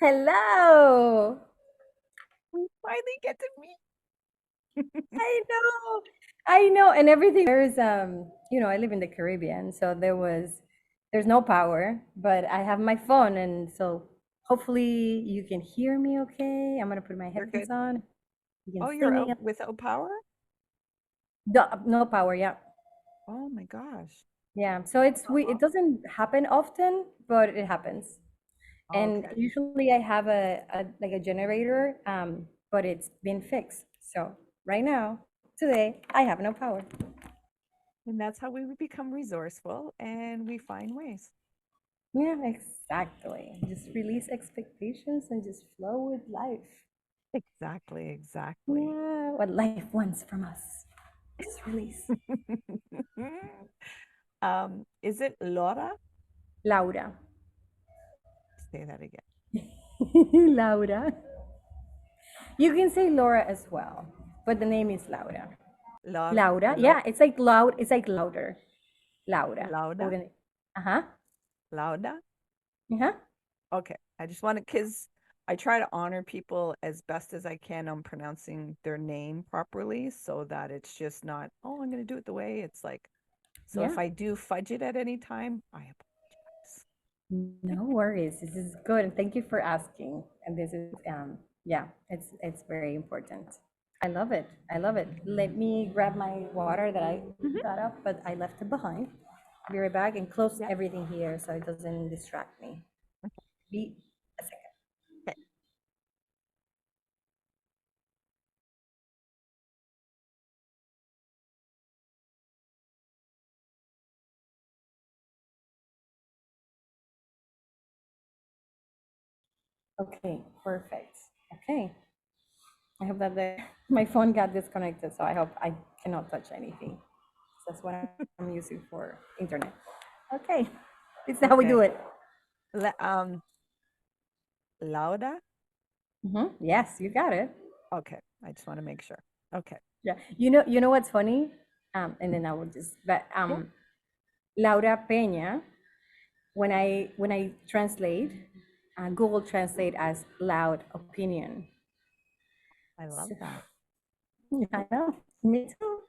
Hello. We finally get to meet. I know. I know. And everything there's I live in the Caribbean, so there's no power, but I have my phone and so hopefully you can hear me okay. I'm gonna put my You're headphones good. on. You can Oh, see you're me. out without power? No power, yeah. Oh my gosh. Yeah. So it doesn't happen often, but it happens. And Okay. usually I have a like a generator, but it's been fixed. So right now, today, I have no power. And that's how we become resourceful and we find ways. Yeah, exactly. Just release expectations and just flow with life. Exactly, exactly. Yeah, what life wants from us. Just release. Is it Laura? Laura. Say that again. Laura. You can say Laura as well, but the name is Laura. Laura, Laura. Yeah, it's like loud. It's like louder. Laura. Lauda, With an. Uh huh. Lauda. Uh huh. Okay. I just want to, because I try to honor people as best as I can on pronouncing their name properly so that it's just not, oh, I'm going to do it the way it's like. So if Yeah. I do fudge it at any time, I apologize. No worries. This is good, and thank you for asking. And this is yeah, it's very important. I love it. I love it. Let me grab my water that I Mhm. got up, but I left it behind. Be right back and close Yeah. everything here so it doesn't distract me. Be a second. Okay. Okay, perfect. Okay. I hope that my phone got disconnected, so I hope I cannot touch anything. That's what I'm using for internet. Okay, this is how we do Okay. it. La Lauda? Yes, you got it. Okay. I just want to make sure. Okay. Yeah, you know what's funny? And then I will just, but Yeah. Laura Peña, when I translate, Google Translate as loud opinion. I love So, that. yeah, I know, me too.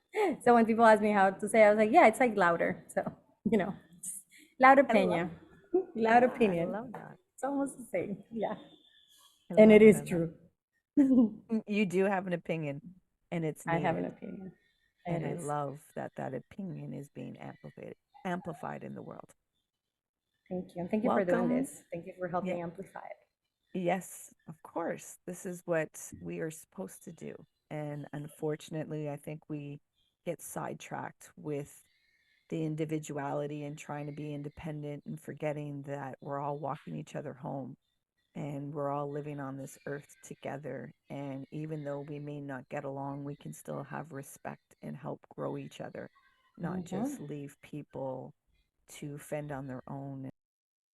So when people ask me how to say, I was like, yeah, it's like louder. So you know, Laura I love Peña, loud Yeah, I opinion. love that. It's almost the same. Yeah, I and it love it. is I love true. You do have an opinion and it's I have an needed. opinion. It And I is. love that that opinion is being amplified in the world. Thank you. And thank you for doing Welcome. this. Thank you for Yeah. helping amplify it. Yes, of course. This is what we are supposed to do. And unfortunately, I think we get sidetracked with the individuality and trying to be independent and forgetting that we're all walking each other home and we're all living on this earth together. And even though we may not get along, we can still have respect and help grow each other, not Hmm. just leave people to fend on their own.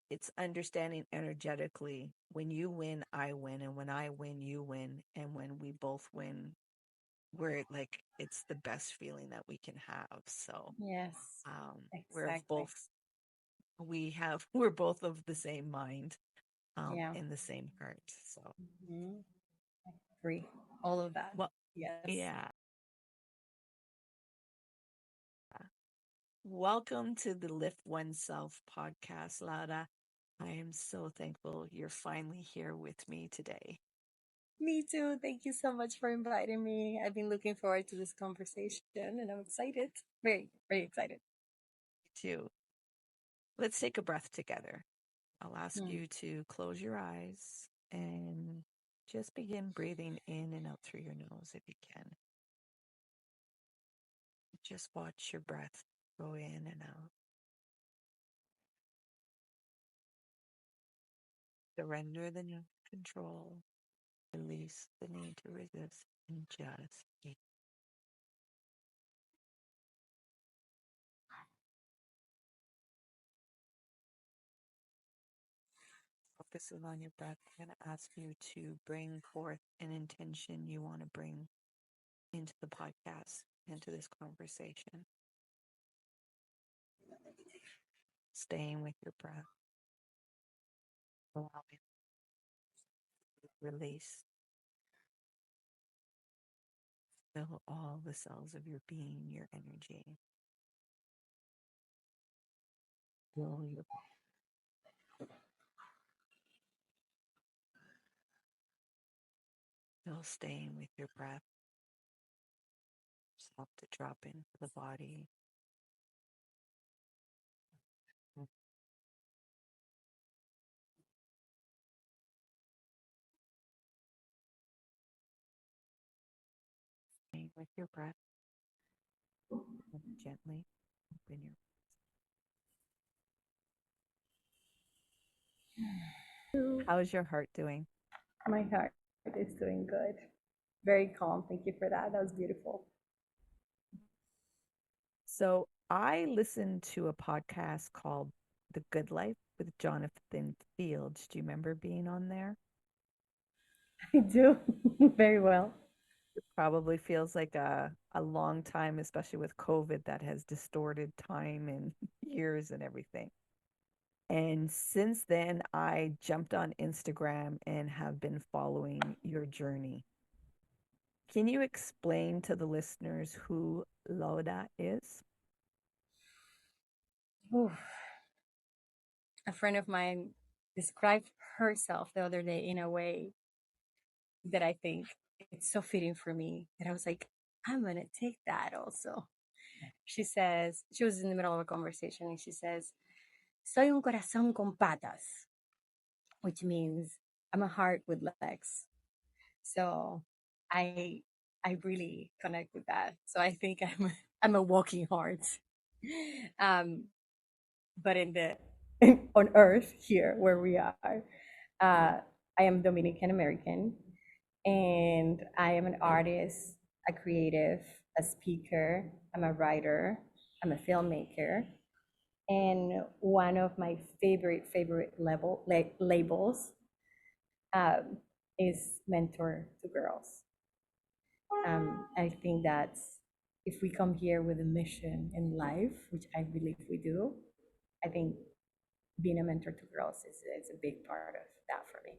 It's understanding energetically when you win, I win, and when I win, you win, and when we both win, we're like it's the best feeling that we can have. So Yes, we're exactly. both we're both of the same mind Yeah. in the same heart. So Hmm. Agree. All of that. well, Yes. yeah. Welcome to the Lift Oneself podcast, Laura. I am so thankful you're finally here with me today. Me too. Thank you so much for inviting me. I've been looking forward to this conversation and I'm excited. Very, very excited. Too. Let's take a breath together. I'll ask Mm. you to close your eyes and just begin breathing in and out through your nose if you can. Just watch your breath go in and out. Surrender the need to control. Release the need to resist and just be. Focusing on your breath. I'm going to ask you to bring forth an intention you want to bring into the podcast, into this conversation. Staying with your breath. Allowing Release. Fill all the cells of your being, your energy. Fill your Still staying with your breath. Stop to drop into the body. Staying with your breath. And gently open your. How's your heart doing? My heart is doing good. Very calm. Thank you for that. That was beautiful. So I listened to a podcast called The Good Life with Jonathan Fields. Do you remember being on there? I do very well. Probably feels like a long time, especially with COVID that has distorted time and years and everything. And since then, I jumped on Instagram and have been following your journey. Can you explain to the listeners who Laura is? Oof. A friend of mine described herself the other day in a way that I think it's so fitting for me that I was like, I'm going to take that also. She says, she was in the middle of a conversation and she says, Soy un corazón con patas, which means I'm a heart with legs. So I I really connect with that. So I think I'm a walking heart. Um, but in the on Earth here where we are, uh, I am Dominican American, and I am an artist, a creative, a speaker. I'm a writer. I'm a filmmaker, and one of my favorite labels um, is mentor to girls. I think that if we come here with a mission in life, which I believe we do, I think being a mentor to girls is a big part of that for me.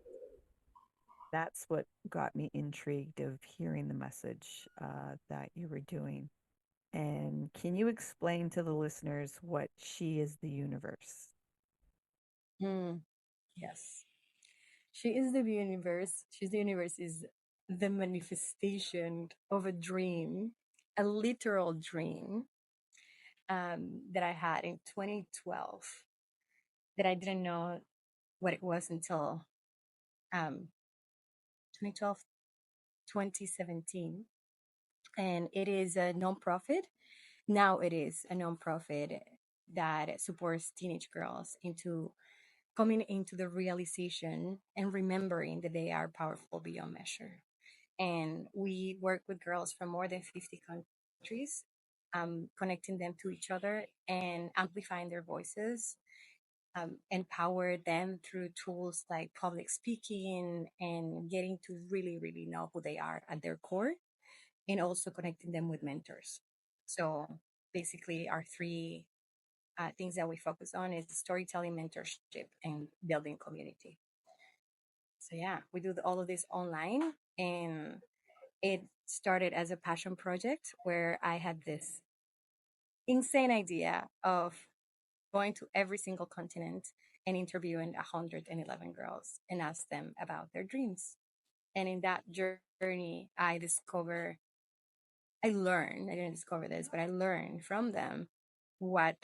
That's what got me intrigued of hearing the message that you were doing. And can you explain to the listeners what she is the universe? Mm, yes. She is the universe. She's the universe is the manifestation of a dream, a literal dream that I had in 2012 that I didn't know what it was until um, 2012, 2017. And it is a nonprofit. Now it is a nonprofit that supports teenage girls into coming into the realization and remembering that they are powerful beyond measure. And we work with girls from more than 50 countries, connecting them to each other and amplifying their voices, empower them through tools like public speaking and getting to really know who they are at their core, and also connecting them with mentors. So basically, our three things that we focus on is storytelling, mentorship, and building community. So yeah, we do all of this online, and it started as a passion project where I had this insane idea of going to every single continent and interviewing 111 girls and ask them about their dreams. And in that journey, I didn't discover this, but I learned from them what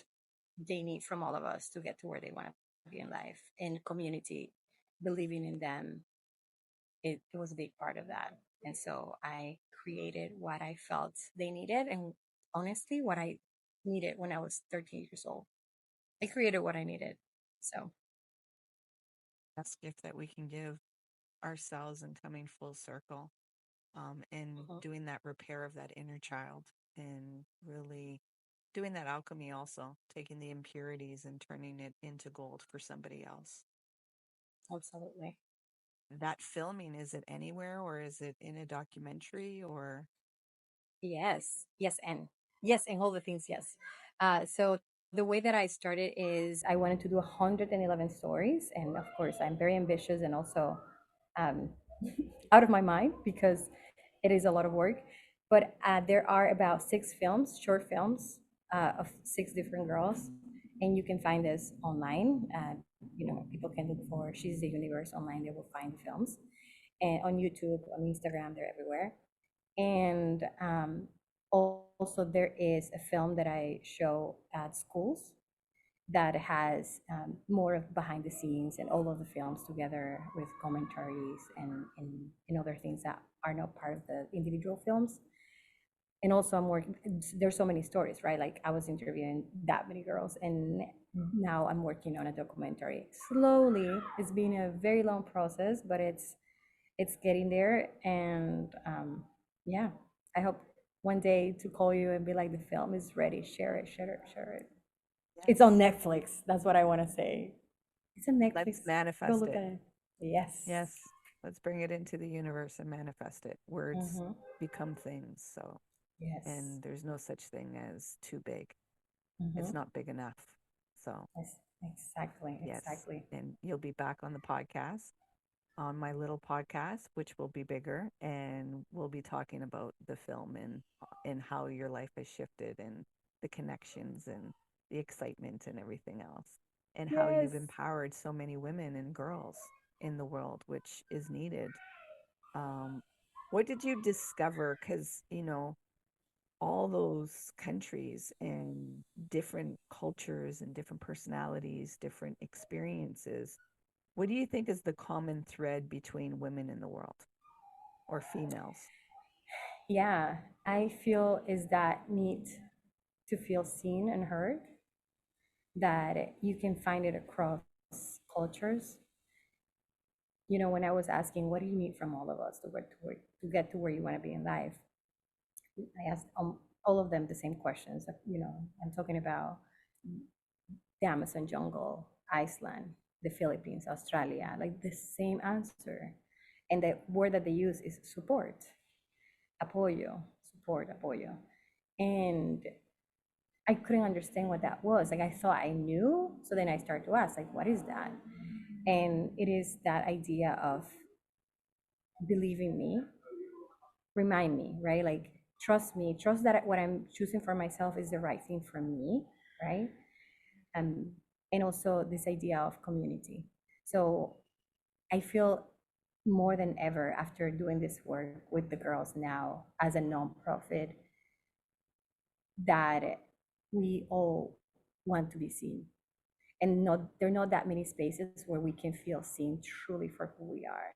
they need from all of us to get to where they want to be in life. And community, believing in them, it was a big part of that. And so I created what I felt they needed, and honestly, what I needed when I was 13 years old. I created what I needed. So, Best gift that we can give ourselves and coming full circle, and mhm, doing that repair of that inner child and really doing that alchemy also, taking the impurities and turning it into gold for somebody else. absolutely. That filming, is it anywhere or is it in a documentary or Yes, yes, and all the things. Yes. So the way that I started is I wanted to do 111 stories, and of course, I'm very ambitious, and also out of my mind because it is a lot of work. But there are about 6 films, short films, of 6 different girls, and you can find this online. People can look for "She's the Universe" online; they will find the films, and on YouTube, on Instagram, they're everywhere. And also, there is a film that I show at schools that has more of behind the scenes and all of the films together with commentaries and other things that are not part of the individual films. And also, I'm working, there's so many stories, right? Like, I was interviewing that many girls, and now I'm working on a documentary. Slowly, it's been a very long process, but it's getting there. And yeah, I hope one day to call you and be like, the film is ready, share it, share it, share it. It's on Yes. Netflix. That's what I want to say. It's on Netflix. Let's Go manifest look it. at it. Yes. Yes. Let's bring it into the universe and manifest it. Words Mm-hmm. become things. So, Yes. and there's no such thing as too big. Mm-hmm. It's not big enough. So, Yes. Exactly. yes. Exactly. And you'll be back on the podcast, on my little podcast, which will be bigger, and we'll be talking about the film and how your life has shifted and the connections and the excitement and everything else, and how Yes. you've empowered so many women and girls in the world, which is needed. Um, what did you discover? Because all those countries and different cultures and different personalities, different experiences. What do you think is the common thread between women in the world or females? Yeah. I feel is that need to feel seen and heard, that you can find it across cultures. When I was asking, what do you need from all of us to get to where you want to be in life? I asked all of them the same questions. I'm talking about the Amazon jungle, Iceland, the Philippines, Australia, like the same answer. And the word that they use is support, apoyo, support, apoyo. And I couldn't understand what that was. Like, I thought I knew. So then I started to ask, like, what is that? And it is that idea of believing me, remind me, right? Like, trust me, trust that what I'm choosing for myself is the right thing for me, right? um, and also this idea of community. So I feel more than ever after doing this work with the girls now as a nonprofit that we all want to be seen. And not there are not that many spaces where we can feel seen truly for who we are.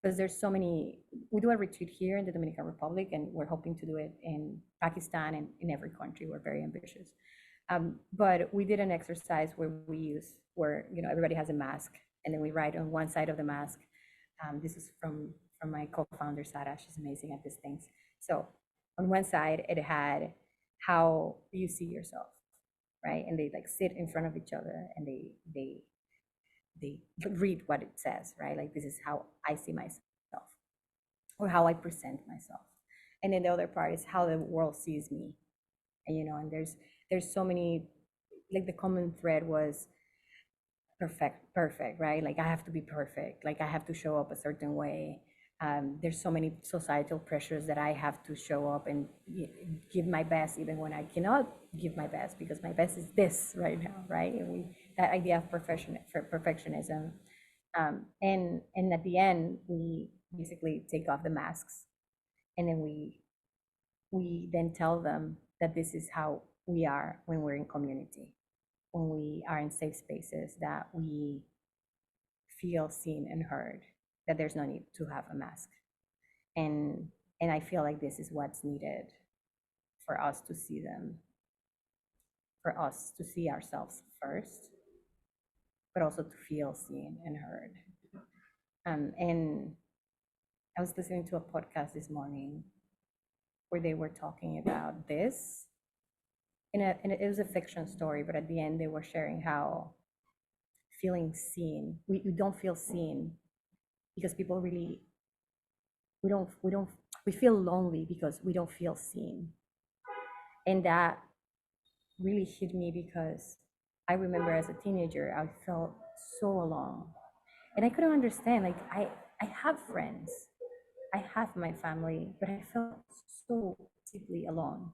Because there's so many, we do a retreat here in the Dominican Republic, and we're hoping to do it in Pakistan and in every country. We're very ambitious. But we did an exercise where everybody has a mask, and then we write on one side of the mask. This is from my co-founder Sarah. She's amazing at these things. So on one side it had, how do you see yourself, right? And they like sit in front of each other, and they read what it says, right? Like, this is how I see myself, or how I present myself. And then the other part is how the world sees me. And there's so many, like, the common thread was perfect, right? Like, I have to be perfect, like I have to show up a certain way. There's so many societal pressures that I have to show up and give my best, even when I cannot give my best, because my best is this right now, right? And that idea of perfectionism. And at the end, we basically take off the masks, and then we then tell them that this is how we are when we're in community, when we are in safe spaces, that we feel seen and heard, that there's no need to have a mask. And and I feel like this is what's needed for us to see them, for us to see ourselves first, but also to feel seen and heard. And I was listening to a podcast this morning where they were talking about this. And it was a fiction story, but at the end they were sharing how feeling seen, we don't feel seen because people really, we don't we feel lonely because we don't feel seen. And that really hit me because I remember as a teenager I felt so alone, and I couldn't understand, like, I have friends, I have my family, but I felt so deeply alone.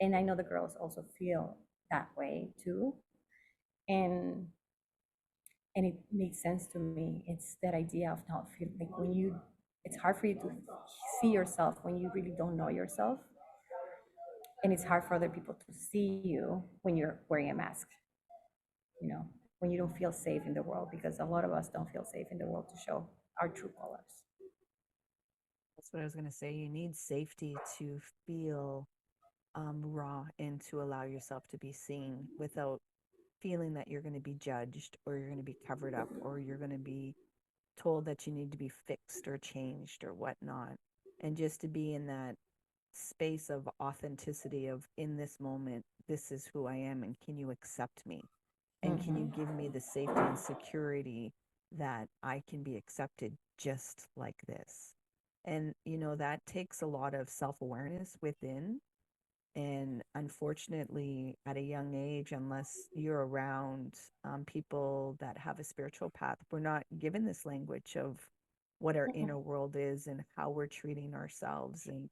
And I know the girls also feel that way too. And and it makes sense to me. It's that idea of not feeling like when you, it's hard for you to see yourself when you really don't know yourself, and it's hard for other people to see you when you're wearing a mask, you know, when you don't feel safe in the world, because a lot of us don't feel safe in the world to show our true colors. That's what I was going to say. You need safety to feel raw and to allow yourself to be seen without feeling that you're going to be judged or you're going to be covered up or you're going to be told that you need to be fixed or changed or whatnot. And just to be in that space of authenticity of in this moment, this is who I am, and can you accept me? And can you Mm-hmm. give me the safety and security that I can be accepted just like this? And, that takes a lot of self awareness within. And unfortunately, at a young age, unless you're around people that have a spiritual path, we're not given this language of what our inner world is and how we're treating ourselves and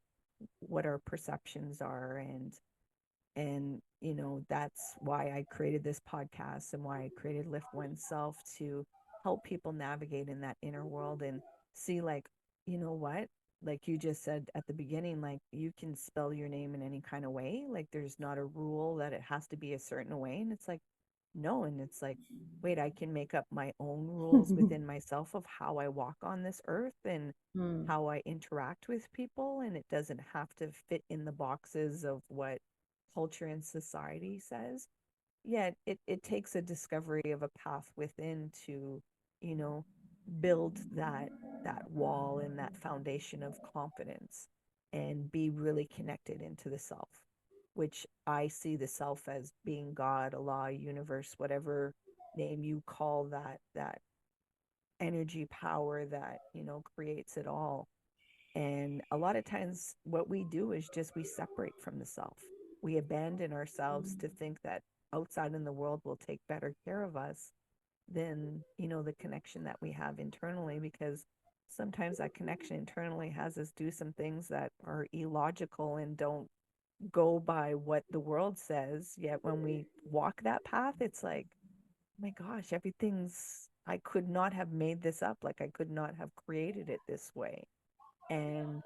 what our perceptions are. And that's why I created this podcast and why I created Lift Oneself, to help people navigate in that inner world and see, like, what, like you just said at the beginning, like, you can spell your name in any kind of way, like there's not a rule that it has to be a certain way. And it's like, no. And it's like, wait, I can make up my own rules within myself of how I walk on this earth and Mm. how I interact with people, and it doesn't have to fit in the boxes of what culture and society says. Yeah, it takes a discovery of a path within to, you know, build that wall and that foundation of confidence and be really connected into the self, which I see the self as being God, Allah, universe, whatever name you call that energy power that, creates it all. And a lot of times, what we do is just we separate from the self. We abandon ourselves to think that outside in the world will take better care of us than, the connection that we have internally, because sometimes that connection internally has us do some things that are illogical and don't go by what the world says. Yet when we walk that path, it's like, oh my gosh, everything's, I could not have made this up. Like, I could not have created it this way. And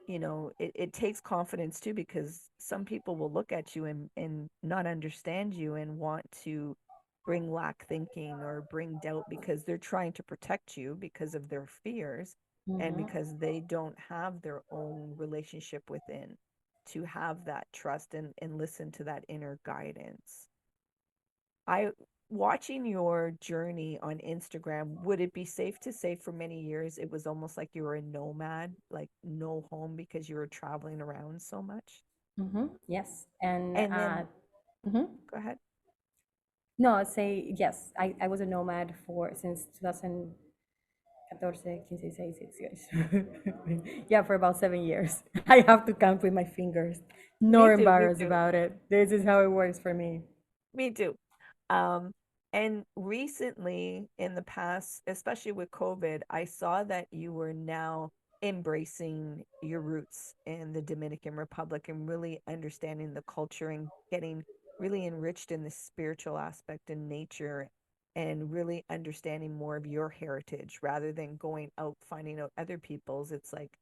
it takes confidence too, because some people will look at you and not understand you and want to bring lack thinking or bring doubt because they're trying to protect you because of their fears and Mm-hmm. because they don't have their own relationship within to have that trust and listen to that inner guidance. I Watching your journey on Instagram, would it be safe to say for many years it was almost like you were a nomad, like no home because you were traveling around so much? Mm-hmm. Yes. And And then mhm. go ahead. No, I'd say yes. I was a nomad for since 2014, 15, 16, yeah, for about 7 years. I have to count with my fingers. Me No too, me embarrassed too. about it. This is how it works for me. Me too. Um, and recently, in the past, especially with COVID, I saw that you were now embracing your roots in the Dominican Republic and really understanding the culture and getting really enriched in the spiritual aspect and nature and really understanding more of your heritage rather than going out finding out other people's. It's like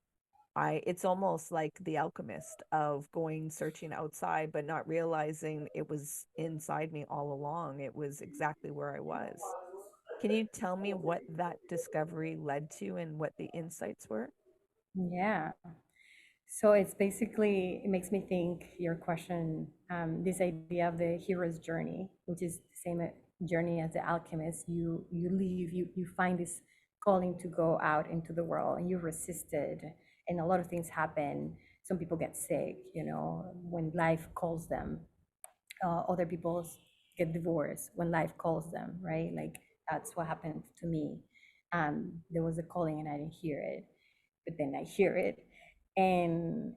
it's almost like the alchemist of going searching outside, but not realizing it was inside me all along. It was exactly where I was. Can you tell me what that discovery led to and what the insights were? Yeah. So it's basically, it makes me think your question, this idea of the hero's journey, which is the same journey as the alchemist. You leave, you find this calling to go out into the world, and you resist it, and a lot of things happen. Some people get sick, when life calls them. Other people get divorced when life calls them, right? Like that's what happened to me. There was a calling and I didn't hear it, but then I hear it, and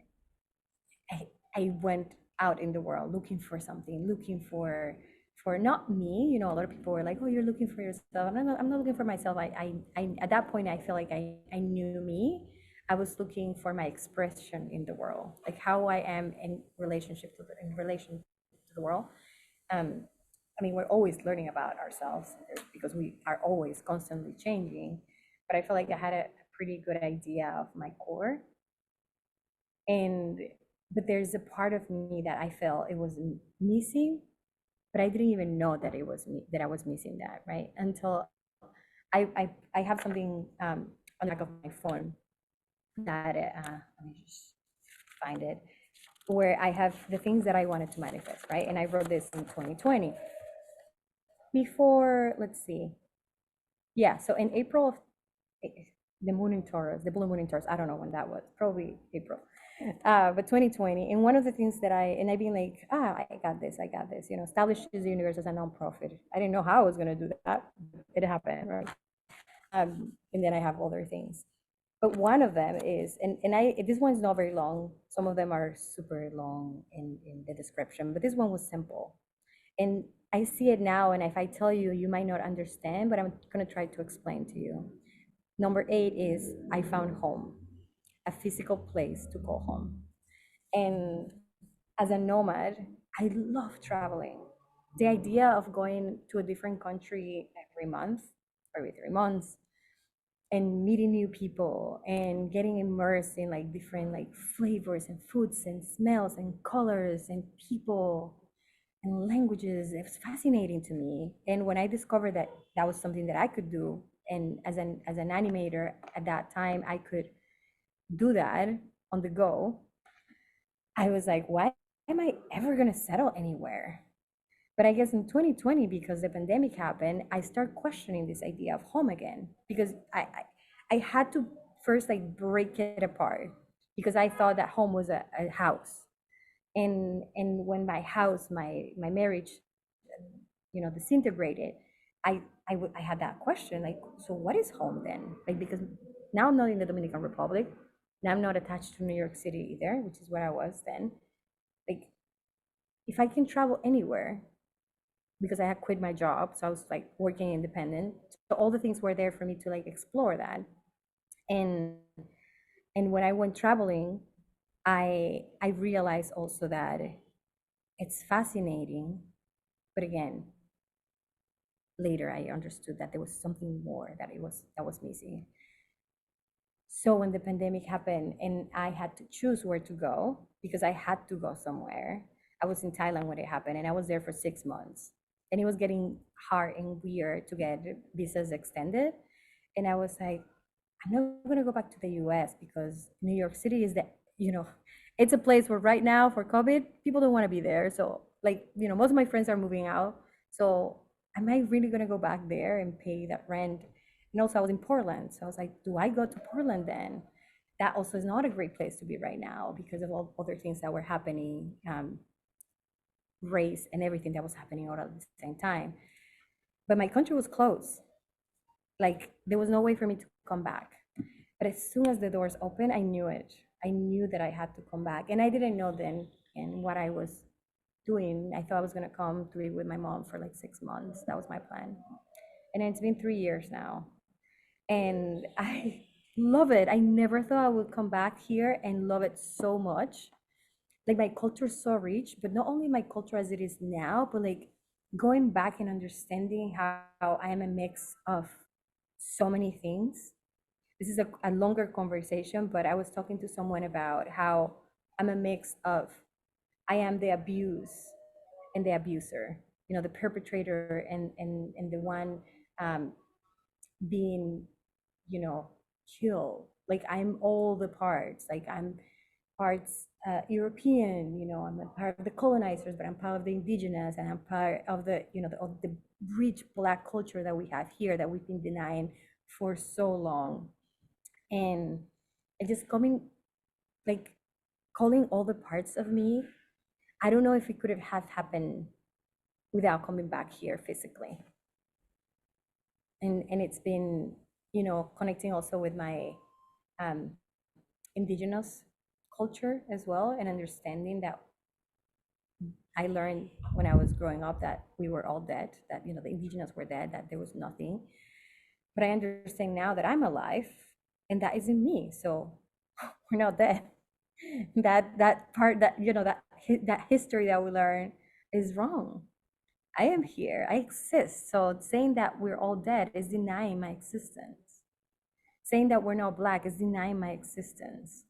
I, I went out in the world looking for something, looking for for not me. A lot of people were like, "Oh, you're looking for yourself." And I'm not looking for myself. I at that point I feel like I knew me. I was looking for my expression in the world, like how I am in relation to the world. Um, I mean, we're always learning about ourselves because we are always constantly changing. But I feel like I had a pretty good idea of my core, and but there's a part of me that I felt it was missing, but I didn't even know that it was me that I was missing that, right? Until I have something on the back of my phone that let me just find it, where I have the things that I wanted to manifest, right? And I wrote this in 2020 before, let's see, yeah. So in April of the moon in Taurus, the blue moon in Taurus. I don't know when that was, probably April. But 2020, and one of the things that I've been like, I got this, establishes the universe as a nonprofit. I didn't know how I was going to do that. It happened, right? And then I have other things. But one of them is, and this one's not very long. Some of them are super long in the description, but this one was simple. And I see it now, and if I tell you, you might not understand, but I'm going to try to explain to you. Number 8 is I found home, a physical place to call home. And as a nomad, I love traveling. The idea of going to a different country every month, every 3 months, and meeting new people and getting immersed in like different like flavors and foods and smells and colors and people and languages, it was fascinating to me. And when I discovered that that was something that I could do, and as an animator at that time I could do that on the go, I was like, why am I ever going to settle anywhere? But I guess in 2020, because the pandemic happened, I started questioning this idea of home again, because I had to first like break it apart, because I thought that home was a house. And when my house, my marriage, disintegrated, I had that question, like, so what is home then? Like, because now I'm not in the Dominican Republic, now I'm not attached to New York City either, which is where I was then. Like, if I can travel anywhere, because I had quit my job, so I was like working independent. So all the things were there for me to like explore that. And and when I went traveling, I realized also that it's fascinating, but again, later I understood that there was something more that was missing. So when the pandemic happened and I had to choose where to go, because I had to go somewhere. I was in Thailand when it happened, and I was there for 6 months. And it was getting hard and weird to get visas extended. And I was like, I'm not going to go back to the US, because New York City is you know, it's a place where right now for COVID, people don't want to be there. So, like, most of my friends are moving out. So, am I really going to go back there and pay that rent? And also, I was in Portland. So, I was like, do I go to Portland then? That also is not a great place to be right now because of all other things that were happening, race and everything that was happening all at the same time. But my country was closed. Like, there was no way for me to come back. But as soon as the doors opened, I knew it. I knew that I had to come back. And I didn't know then and what I was doing. I thought I was going to come to be with my mom for like 6 months. That was my plan. And it's been 3 years now. And I love it. I never thought I would come back here and love it so much. Like, my culture is so rich, but not only my culture as it is now, but like going back and understanding how I am a mix of so many things. This is a longer conversation, but I was talking to someone about how I'm a mix of, I am the abuse and the abuser, the perpetrator and the one um, being, you know, killed. Like, I'm all the parts. Like, I'm parts European, I'm a part of the colonizers, but I'm part of the indigenous, and I'm part of the rich Black culture that we have here that we've been denying for so long. And it just coming, like, calling all the parts of me. I don't know if it could have happened without coming back here physically. And it's been, connecting also with my um, indigenous culture as well, and understanding that I learned when I was growing up that we were all dead, that, the indigenous were dead, that there was nothing. But I understand now that I'm alive and that isn't me. So we're not dead. That part, that, that history that we learn is wrong. I am here. I exist. So saying that we're all dead is denying my existence. Saying that we're not black is denying my existence.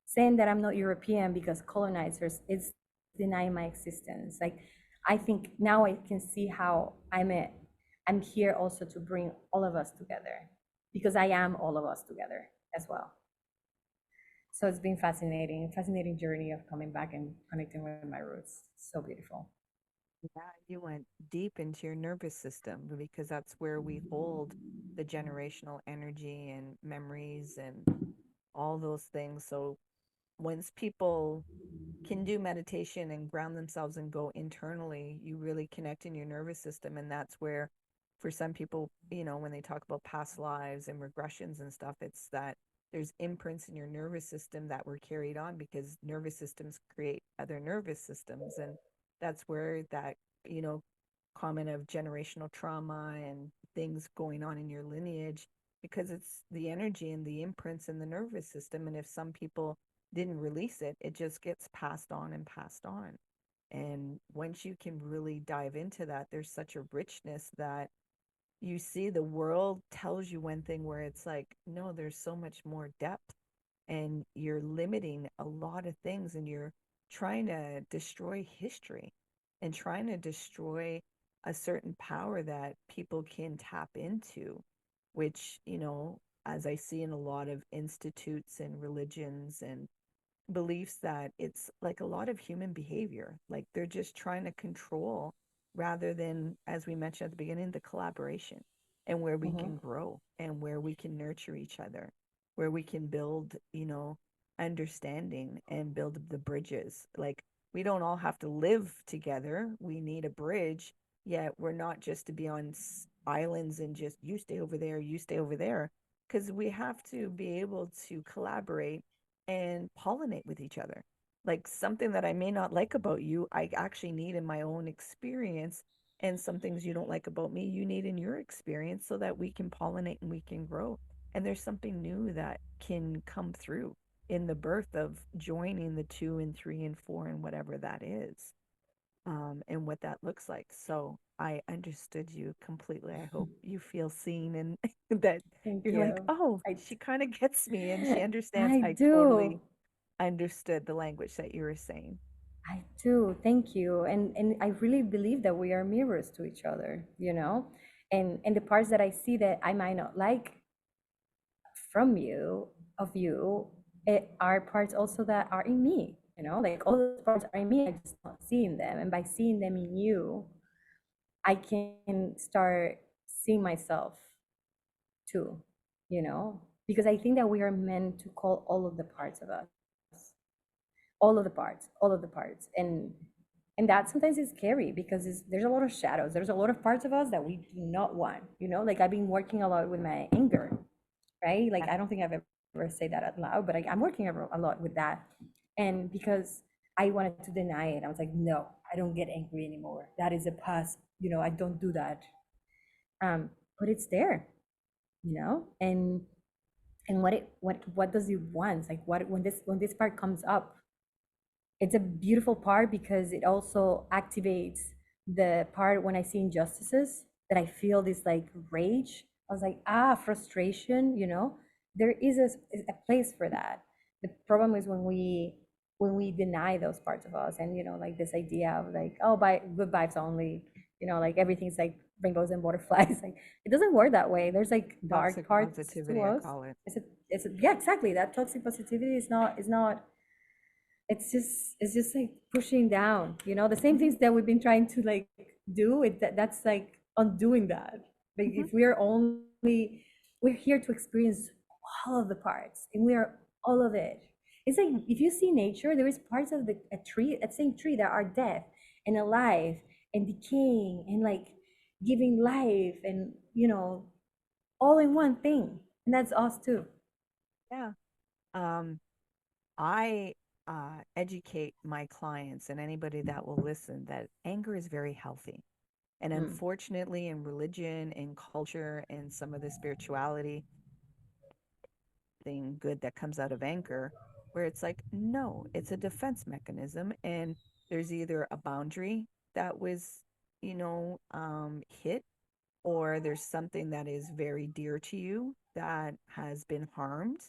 Saying that I'm not European because colonizers is denying my existence. Like, I think now I can see how I'm here also to bring all of us together, because I am all of us together as well. So it's been fascinating journey of coming back and connecting with my roots. So beautiful. Yeah, you went deep into your nervous system because that's where we hold the generational energy and memories and all those things. So once people can do meditation and ground themselves and go internally, you really connect in your nervous system. And that's where, for some people, when they talk about past lives and regressions and stuff, it's that there's imprints in your nervous system that were carried on because nervous systems create other nervous systems. And that's where that, you know, comment of generational trauma and things going on in your lineage, because it's the energy and the imprints in the nervous system. And if some people didn't release it, it just gets passed on and passed on. And once you can really dive into that, there's such a richness that you see the world tells you one thing where it's like, no, there's so much more depth, and you're limiting a lot of things, and you're trying to destroy history and trying to destroy a certain power that people can tap into, which, as I see in a lot of institutes and religions and beliefs, that it's like a lot of human behavior. Like they're just trying to control rather than, as we mentioned at the beginning, the collaboration and where we Mm-hmm. can grow and where we can nurture each other, where we can build, understanding and build the bridges. Like we don't all have to live together. We need a bridge, yet we're not just to be on islands and just you stay over there, you stay over there, because we have to be able to collaborate and pollinate with each other. Like something that I may not like about you, I actually need in my own experience. And some things you don't like about me, you need in your experience so that we can pollinate and we can grow. And there's something new that can come through in the birth of joining the two and three and four and whatever that is, and what that looks like. So I understood you completely. I hope you feel seen and that Thank you're like, you. oh, I she kind of gets me and she understands. I I do. totally understood the language that you were saying. I do. Thank you. And I really believe that we are mirrors to each other, And the parts that I see that I might not like from you, of you, it are parts also that are in me, Like all those parts are in me. I just not seeing them. And by seeing them in you, I can start seeing myself too, Because I think that we are meant to call all of the parts of us, all of the parts, and that sometimes is scary because there's a lot of shadows. There's a lot of parts of us that we do not want, Like I've been working a lot with my anger, right? Like Yeah. I don't think I've ever said that out loud, but I'm working a lot with that, and because I wanted to deny it, I was like, no, I don't get angry anymore. That is a past, I don't do that. But it's there, and what does it want? Like what when this part comes up, it's a beautiful part because it also activates the part when I see injustices that I feel this like rage. I was like, frustration, There is a place for that. The problem is when we deny those parts of us, and like this idea of like, oh, by good vibes only, like everything's like rainbows and butterflies. Like it doesn't work that way. There's like dark Toxic parts to positivity, I us. call it. Yeah, exactly. That toxic positivity is not it's just like pushing down, the same Hmm. things that we've been trying to like do it, that's like undoing that. Like Hmm. if we're here to experience all of the parts, and we are all of it. It's like if you see nature, there is parts of a same tree that are dead and alive and decaying and like giving life, and all in one thing, and that's us too. Yeah. Um, I educate my clients and anybody that will listen that anger is very healthy. And Mm. unfortunately, in religion and culture and some of the spirituality, thing good that comes out of anger, where it's like, no, it's a defense mechanism. And there's either a boundary that was, hit, or there's something that is very dear to you that has been harmed,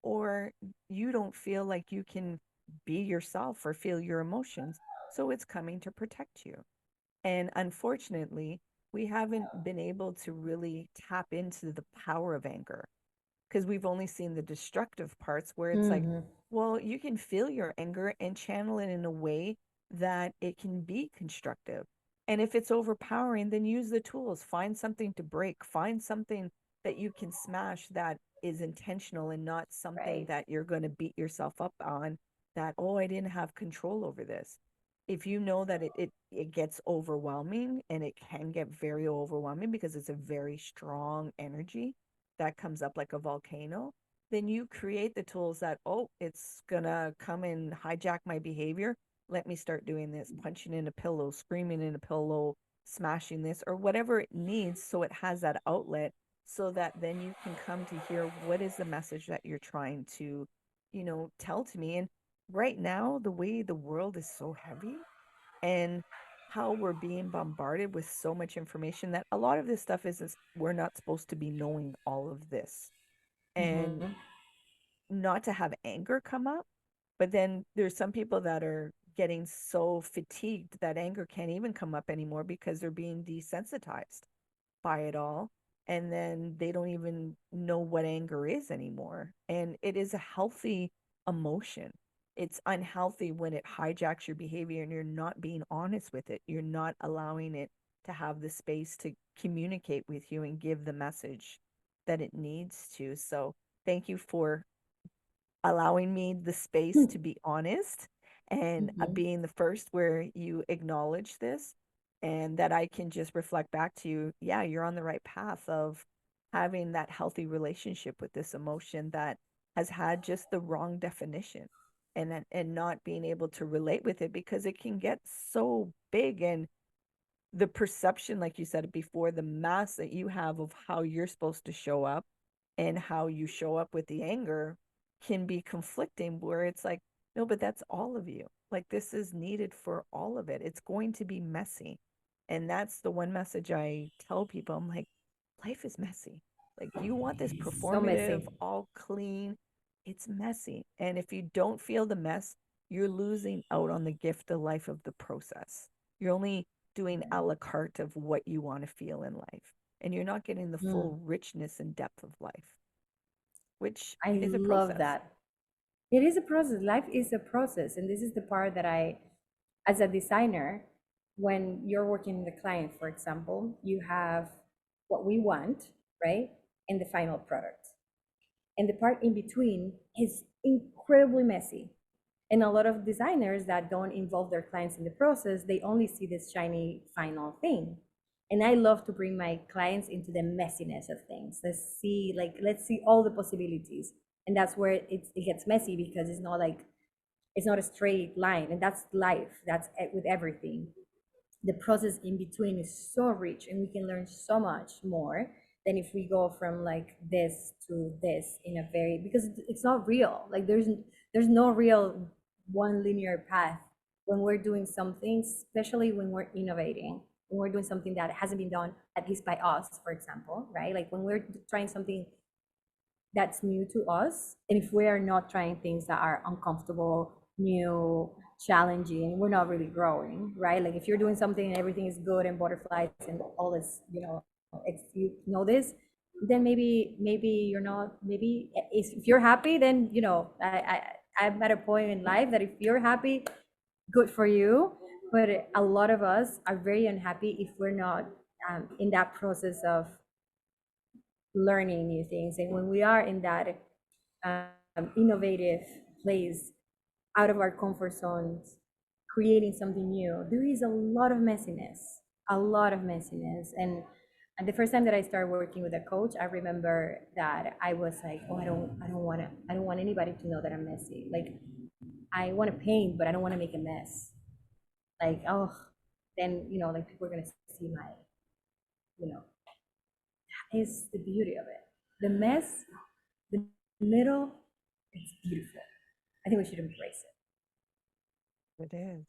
or you don't feel like you can be yourself or feel your emotions. So it's coming to protect you. And unfortunately, we haven't been able to really tap into the power of anger because we've only seen the destructive parts where it's like, Hmm. well, you can feel your anger and channel it in a way that it can be constructive. And if it's overpowering, then use the tools. Find something to break, find something that you can smash that is intentional and not something Right. that you're going to beat yourself up on that, oh, I didn't have control over this. If you know that it gets overwhelming, and it can get very overwhelming because it's a very strong energy that comes up like a volcano, then you create the tools that, oh, it's gonna come and hijack my behavior. Let me start doing this, punching in a pillow, screaming in a pillow, smashing this, or whatever it needs, so it has that outlet, so that then you can come to hear what is the message that you're trying to, tell to me. And right now, the way the world is so heavy, and how we're being bombarded with so much information, that a lot of this stuff is we're not supposed to be knowing all of this. And Hmm. not to have anger come up, but then there's some people that are getting so fatigued that anger can't even come up anymore because they're being desensitized by it all. And then they don't even know what anger is anymore. And it is a healthy emotion. It's unhealthy when it hijacks your behavior and you're not being honest with it. You're not allowing it to have the space to communicate with you and give the message that it needs to. So, thank you for allowing me the space to be honest, and Hmm. being the first where you acknowledge this, and that I can just reflect back to you, yeah, you're on the right path of having that healthy relationship with this emotion that has had just the wrong definition, and not being able to relate with it because it can get so big. And the perception, like you said before, the mass that you have of how you're supposed to show up and how you show up with the anger can be conflicting, where it's like, no, but that's all of you. Like, this is needed for all of it. It's going to be messy. And that's the one message I tell people. I'm like, life is messy. Like, you want this So performative, messy. all clean. It's messy. And if you don't feel the mess, you're losing out on the gift of life of the process. You're only doing a la carte of what you want to feel in life. And you're not getting the Mm. full richness and depth of life, which I is a love process. that. It is a process. Life is a process. And this is the part that as a designer, when you're working with a client, for example, you have what we want, right? And the final product. And the part in between is incredibly messy. And a lot of designers that don't involve their clients in the process, they only see this shiny final thing. And I love to bring my clients into the messiness of things. Let's see all the possibilities. And that's where it gets messy, because it's not a straight line. And that's life. That's with everything. The process in between is so rich, and we can learn so much more than if we go from like this to this in a very, because it's not real. Like there's no real one linear path when we're doing something, especially when we're innovating, when we're doing something that hasn't been done, at least by us, for example, right? Like when we're trying something that's new to us. And if we are not trying things that are uncomfortable, new, challenging, we're not really growing, right? Like if you're doing something and everything is good and butterflies and all this, you know this, then maybe you're not. Maybe if you're happy, then I'm at a point in life that if you're happy, good for you. But a lot of us are very unhappy if we're not in that process of learning new things. And when we are in that innovative place, out of our comfort zones, creating something new, there is a lot of messiness, a lot of messiness. And the first time that I started working with a coach, I remember that I was like, oh, I don't want anybody to know that I'm messy. Like I want to paint, but I don't want to make a mess. Like, oh, then, like people are going to see my, you know, is the beauty of it. The mess, the middle, it's beautiful. I think we should embrace it. It is.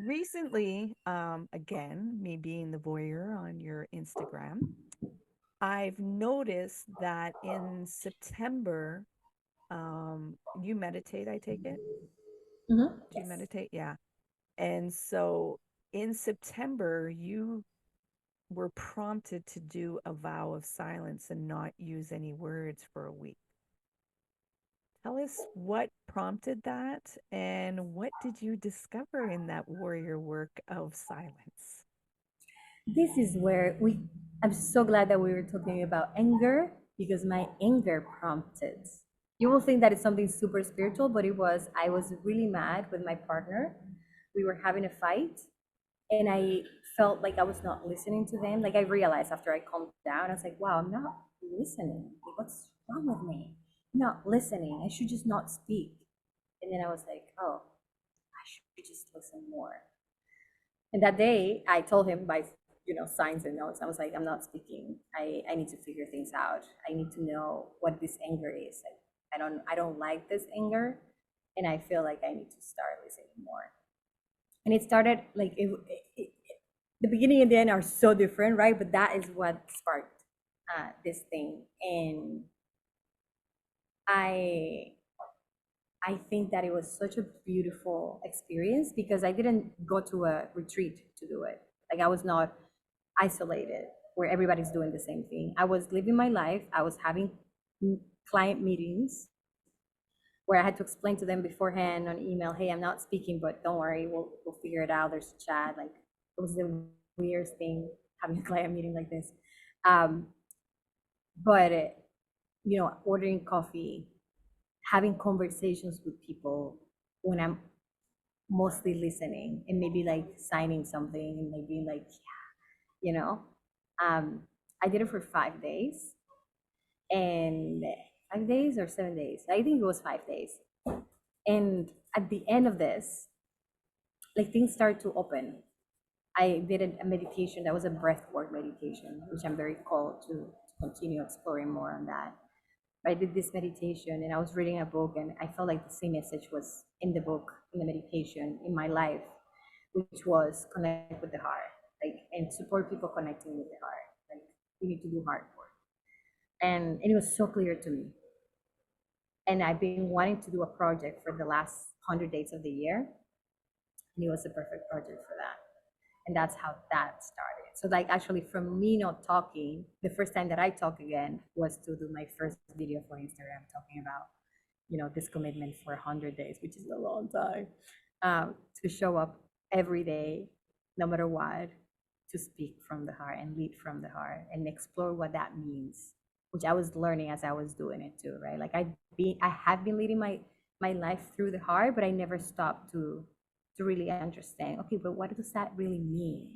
Recently, again, me being the voyeur on your Instagram, I've noticed that in September, you meditate, I take it. Do you Yes. meditate? Yeah. And so in September, you were prompted to do a vow of silence and not use any words for a week. Tell us what prompted that and what did you discover in that warrior work of silence? This is where I'm so glad that we were talking about anger because my anger prompted. You will think that it's something super spiritual, but I was really mad with my partner. We were having a fight and I felt like I was not listening to them. Like I realized after I calmed down, I was like, wow, I'm not listening. Like, what's wrong with me? I'm not listening. I should just not speak. And then I was like, oh, I should just listen more. And that day, I told him by signs and notes. I was like, I'm not speaking. I need to figure things out. I need to know what this anger is. Like, I don't like this anger, and I feel like I need to start listening more. And it started like the beginning and the end are so different, right? But that is what sparked this thing, and I I think that it was such a beautiful experience because I didn't go to a retreat to do it. Like I was not isolated where everybody's doing the same thing. I was living my life. I was having client meetings where I had to explain to them beforehand on email, hey, I'm not speaking, but don't worry, we'll figure it out. There's a chat. Like it was the weirdest thing having a client meeting like this. Um, but ordering coffee, having conversations with people when I'm mostly listening and maybe like signing something and maybe like, you know, um, I did it for 5 days and 5 days or 7 days. I think it was 5 days. And at the end of this, like things started to open. I did a meditation that was a breath work meditation, which I'm very called to continue exploring more on that. I did this meditation and I was reading a book and I felt like the same message was in the book, in the meditation, in my life, which was connect with the heart, like and support people connecting with the heart. Like we need to do heart work. And it was so clear to me. And I've been wanting to do a project for the last 100 days of the year. And it was a perfect project for that. And that's how that started. So like actually from me not talking, the first time that I talk again was to do my first video for Instagram talking about, this commitment for 100 days, which is a long time, to show up every day, no matter what, to speak from the heart and lead from the heart and explore what that means, which I was learning as I was doing it too, right? Like I have been leading my life through the heart, but I never stopped to really understand, okay, but what does that really mean?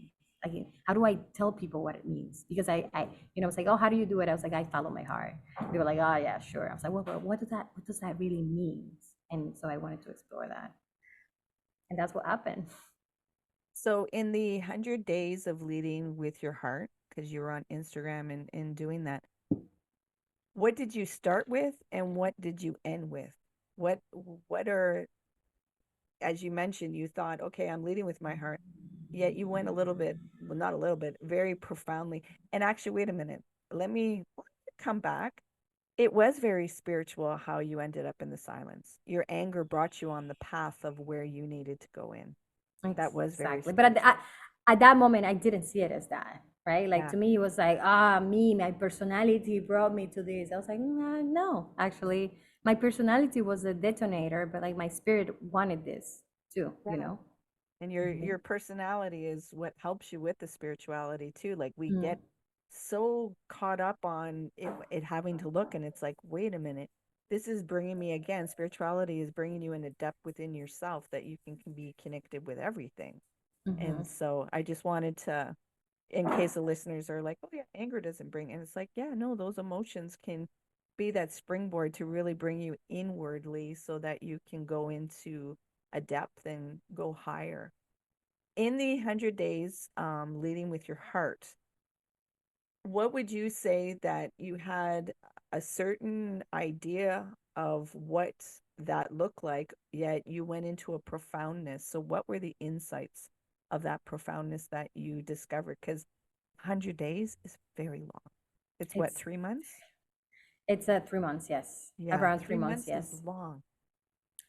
Like, how do I tell people what it means? Because it's like, oh, how do you do it? I was like, I follow my heart. They were like, oh yeah, sure. I was like, well, but what does that really mean? And so I wanted to explore that, and that's what happened. So, in the 100 days of leading with your heart, because you were on Instagram and doing that, what did you start with and what did you end with? What what are, as you mentioned, you thought, okay, I'm leading with my heart. Yet you went a little bit, well, not a little bit, very profoundly. And actually, wait a minute. Let me come back. It was very spiritual how you ended up in the silence. Your anger brought you on the path of where you needed to go in. That was very Exactly. But spiritual. at that moment, I didn't see it as that, right? Like Yeah. to me, it was like, my personality brought me to this. I was like, nah, no, actually, my personality was a detonator, but like my spirit wanted this too, you Yeah. know? And your personality is what helps you with the spirituality too. Like we Mm, get so caught up on it having to look, and it's like, wait a minute, this is bringing me again. Spirituality is bringing you in a depth within yourself that you can be connected with everything. mm-hmm. And so I just wanted to, in case the listeners are like, oh yeah, anger doesn't bring, and it's like, yeah, no, those emotions can be that springboard to really bring you inwardly so that you can go into a depth and go higher. In the 100 days leading with your heart, what would you say that you had a certain idea of what that looked like, yet you went into a profoundness? So, what were the insights of that profoundness that you discovered? Because 100 days is very long. It's what, It's 3 months? it's 3 months, yes. Yeah, Around three three months, months is yes. long.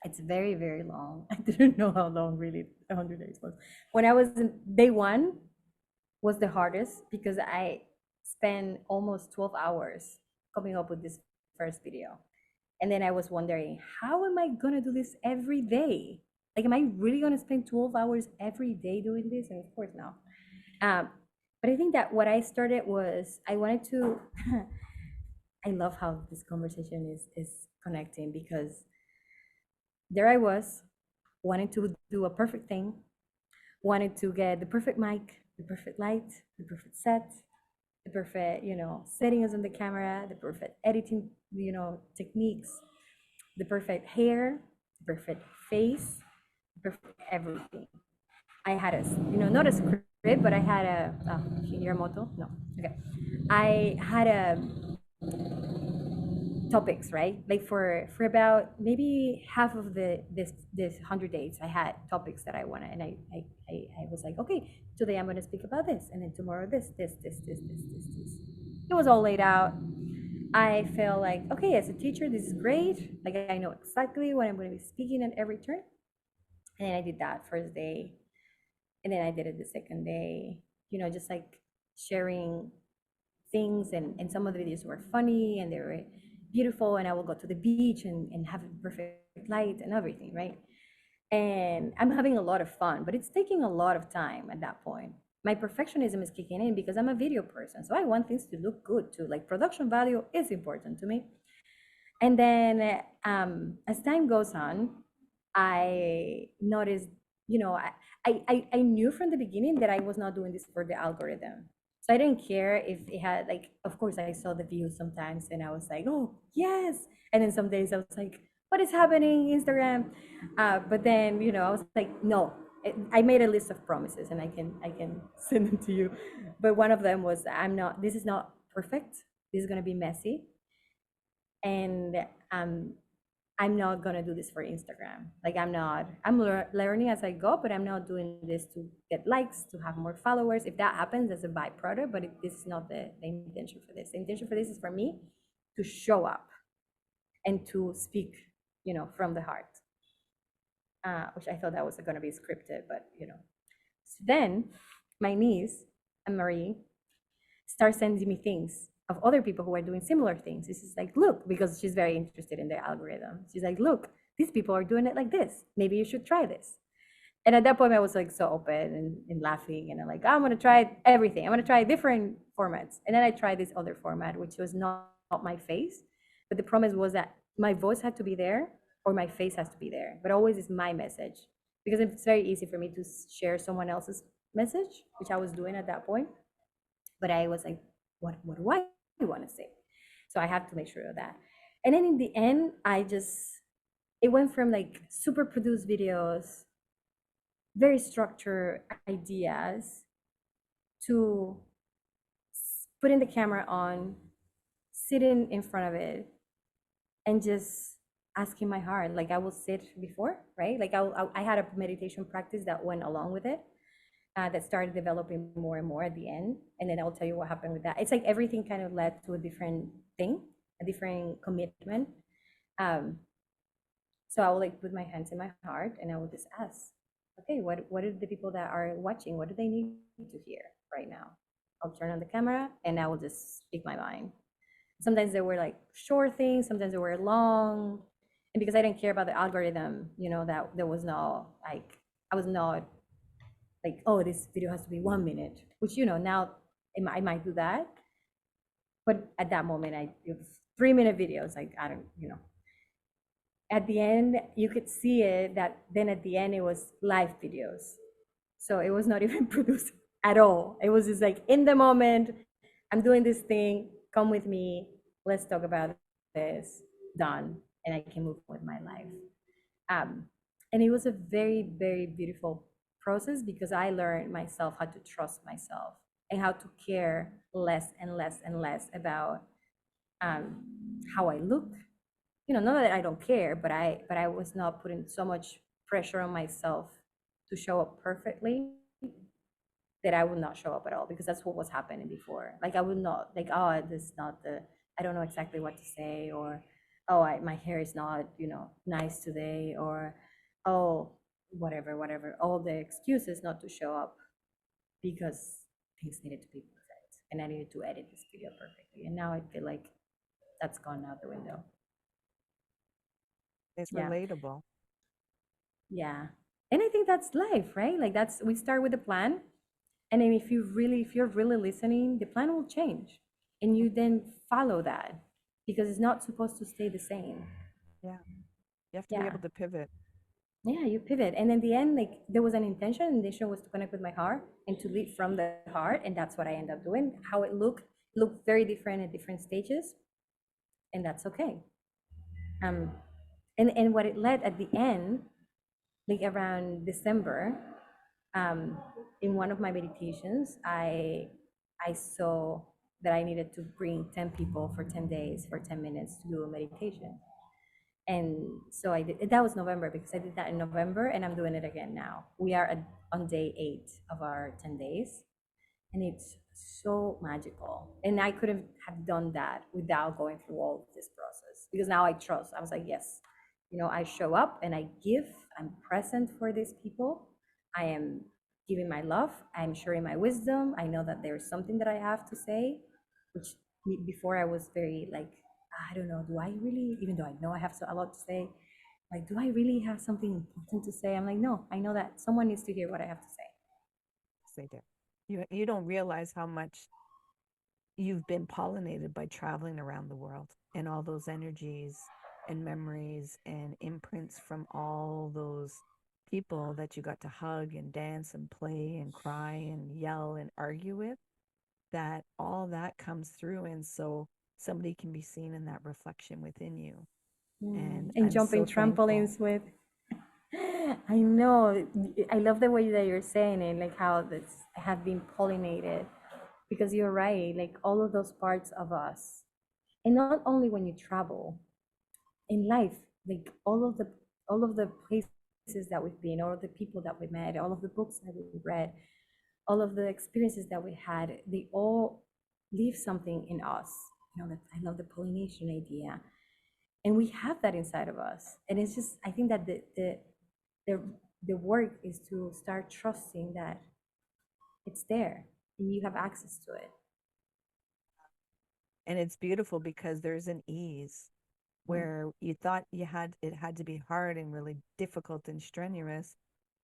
It's very, very long. I didn't know how long really 100 days was. When I was in day one was the hardest because I spent almost 12 hours coming up with this first video. And then I was wondering, how am I gonna do this every day? Like, am I really gonna spend 12 hours every day doing this? And of course, no. Um, but I think that what I started was I wanted to. I love how this conversation is connecting because there I was, wanting to do a perfect thing, wanted to get the perfect mic, the perfect light, the perfect set, the perfect, settings on the camera, the perfect editing, techniques, the perfect hair, the perfect face, the perfect everything. I had a, not a script, but I had a, your motto? No. Okay. I had a topics, right? Like for about maybe half of this 100 days, I had topics that I wanted, and I was like, okay, today I'm going to speak about this, and then tomorrow this. It was all laid out. I felt like, okay, as a teacher, this is great. Like I know exactly what I'm going to be speaking at every turn, and then I did that first day, and then I did it the second day. Just like sharing things, and some of the videos were funny and they were beautiful, and I will go to the beach and have a perfect light and everything, right? And I'm having a lot of fun, but it's taking a lot of time at that point. My perfectionism is kicking in because I'm a video person, so I want things to look good too. Like production value is important to me. And then as time goes on, I noticed, I knew from the beginning that I was not doing this for the algorithm. So I didn't care if it had, like, of course, I saw the views sometimes and I was like, oh, yes. And then some days I was like, what is happening, Instagram? But then, I was like, no. I made a list of promises and I can send them to you. But one of them was, this is not perfect. This is going to be messy. And um, I'm not gonna do this for Instagram. Like I'm not. Learning as I go, but I'm not doing this to get likes, to have more followers. If that happens, as a byproduct. But this is not the intention for this. The intention for this is for me to show up and to speak, from the heart. Which I thought that was gonna be scripted, but So then, my niece and Marie start sending me things of other people who are doing similar things. This is like, look, because she's very interested in the algorithm. She's like, look, these people are doing it like this. Maybe you should try this. And at that point, I was like so open and laughing, and I'm like, I'm gonna try everything. I'm gonna try different formats. And then I tried this other format, which was not my face, but the promise was that my voice had to be there or my face has to be there, but always is my message, because it's very easy for me to share someone else's message, which I was doing at that point. But I was like, what do I want to say? So I have to make sure of that. And then in the end, it went from like super produced videos, very structured ideas, to putting the camera on, sitting in front of it, and just asking my heart. Like I will sit before, right? Like I had a meditation practice that went along with it, that started developing more and more at the end. And then I'll tell you what happened with that. It's like everything kind of led to a different thing, a different commitment. Um, so I will like put my hands in my heart and I will just ask, okay, what are the people that are watching? What do they need to hear right now? I'll turn on the camera and I will just speak my mind. Sometimes they were like short things, sometimes they were long. And because I didn't care about the algorithm, that there was no like, I was not like, oh, this video has to be 1 minute, which, now I might do that. But at that moment, it was 3 minute videos. Like, I don't, at the end, you could see it that then at the end, it was live videos. So it was not even produced at all. It was just like in the moment, I'm doing this thing, come with me, let's talk about it. this done and I can move on with my life. Um, and it was a very, very beautiful process because I learned myself how to trust myself and how to care less and less and less about um, how I look. You know, not that I don't care, but I was not putting so much pressure on myself to show up perfectly that I would not show up at all because that's what was happening before. Like I would not like, oh, this is not the I don't know exactly what to say, or oh, my hair is not, you know, nice today, or oh, whatever, all the excuses not to show up because things needed to be perfect and I needed to edit this video perfectly. And now I feel like that's gone out the window. It's Yeah. relatable. Yeah. And I think that's life, right? Like that's we start with a plan. And then if you're really listening, the plan will change. And you then follow that because it's not supposed to stay the same. Yeah. You have to be Yeah. able to pivot. Yeah, you pivot. And in the end, like there was an intention, and the intention was to connect with my heart and to lead from the heart. And that's what I end up doing. How it looked very different at different stages. And that's okay. Um and what it led at the end, like around December, um, in one of my meditations, I saw that I needed to bring 10 people for 10 days for 10 minutes to do a meditation. And so I did that was November because I did that in November and I'm doing it again now. We are on day 8 of our 10 days and it's so magical. And I couldn't have done that without going through all of this process because now I trust. I was like, yes, you know, I show up and I give. I'm present for these people. I am giving my love. I'm sharing my wisdom. I know that there's something that I have to say, which before I was very like, I don't know, do I really? Even though I know I have a lot to say, like, do I really have something important to say? I'm like, no, I know that someone needs to hear what I have to say. Yes, they do. You don't realize how much you've been pollinated by traveling around the world and all those energies and memories and imprints from all those people that you got to hug and dance and play and cry and yell and argue with, that all that comes through. And so somebody can be seen in that reflection within you. And And I'm jumping so thankful. trampolines with I know. I love the way that you're saying it, like how this have been pollinated, because you're right. Like all of those parts of us, and not only when you travel in life, like all of the places that we've been, all of the people that we met, all of the books that we read, all of the experiences that we had, they all leave something in us. You know, that I love the pollination idea, and we have that inside of us. And it's just, I think that the the work is to start trusting that it's there and you have access to it. And it's beautiful because there's an ease where you thought it had to be hard and really difficult and strenuous,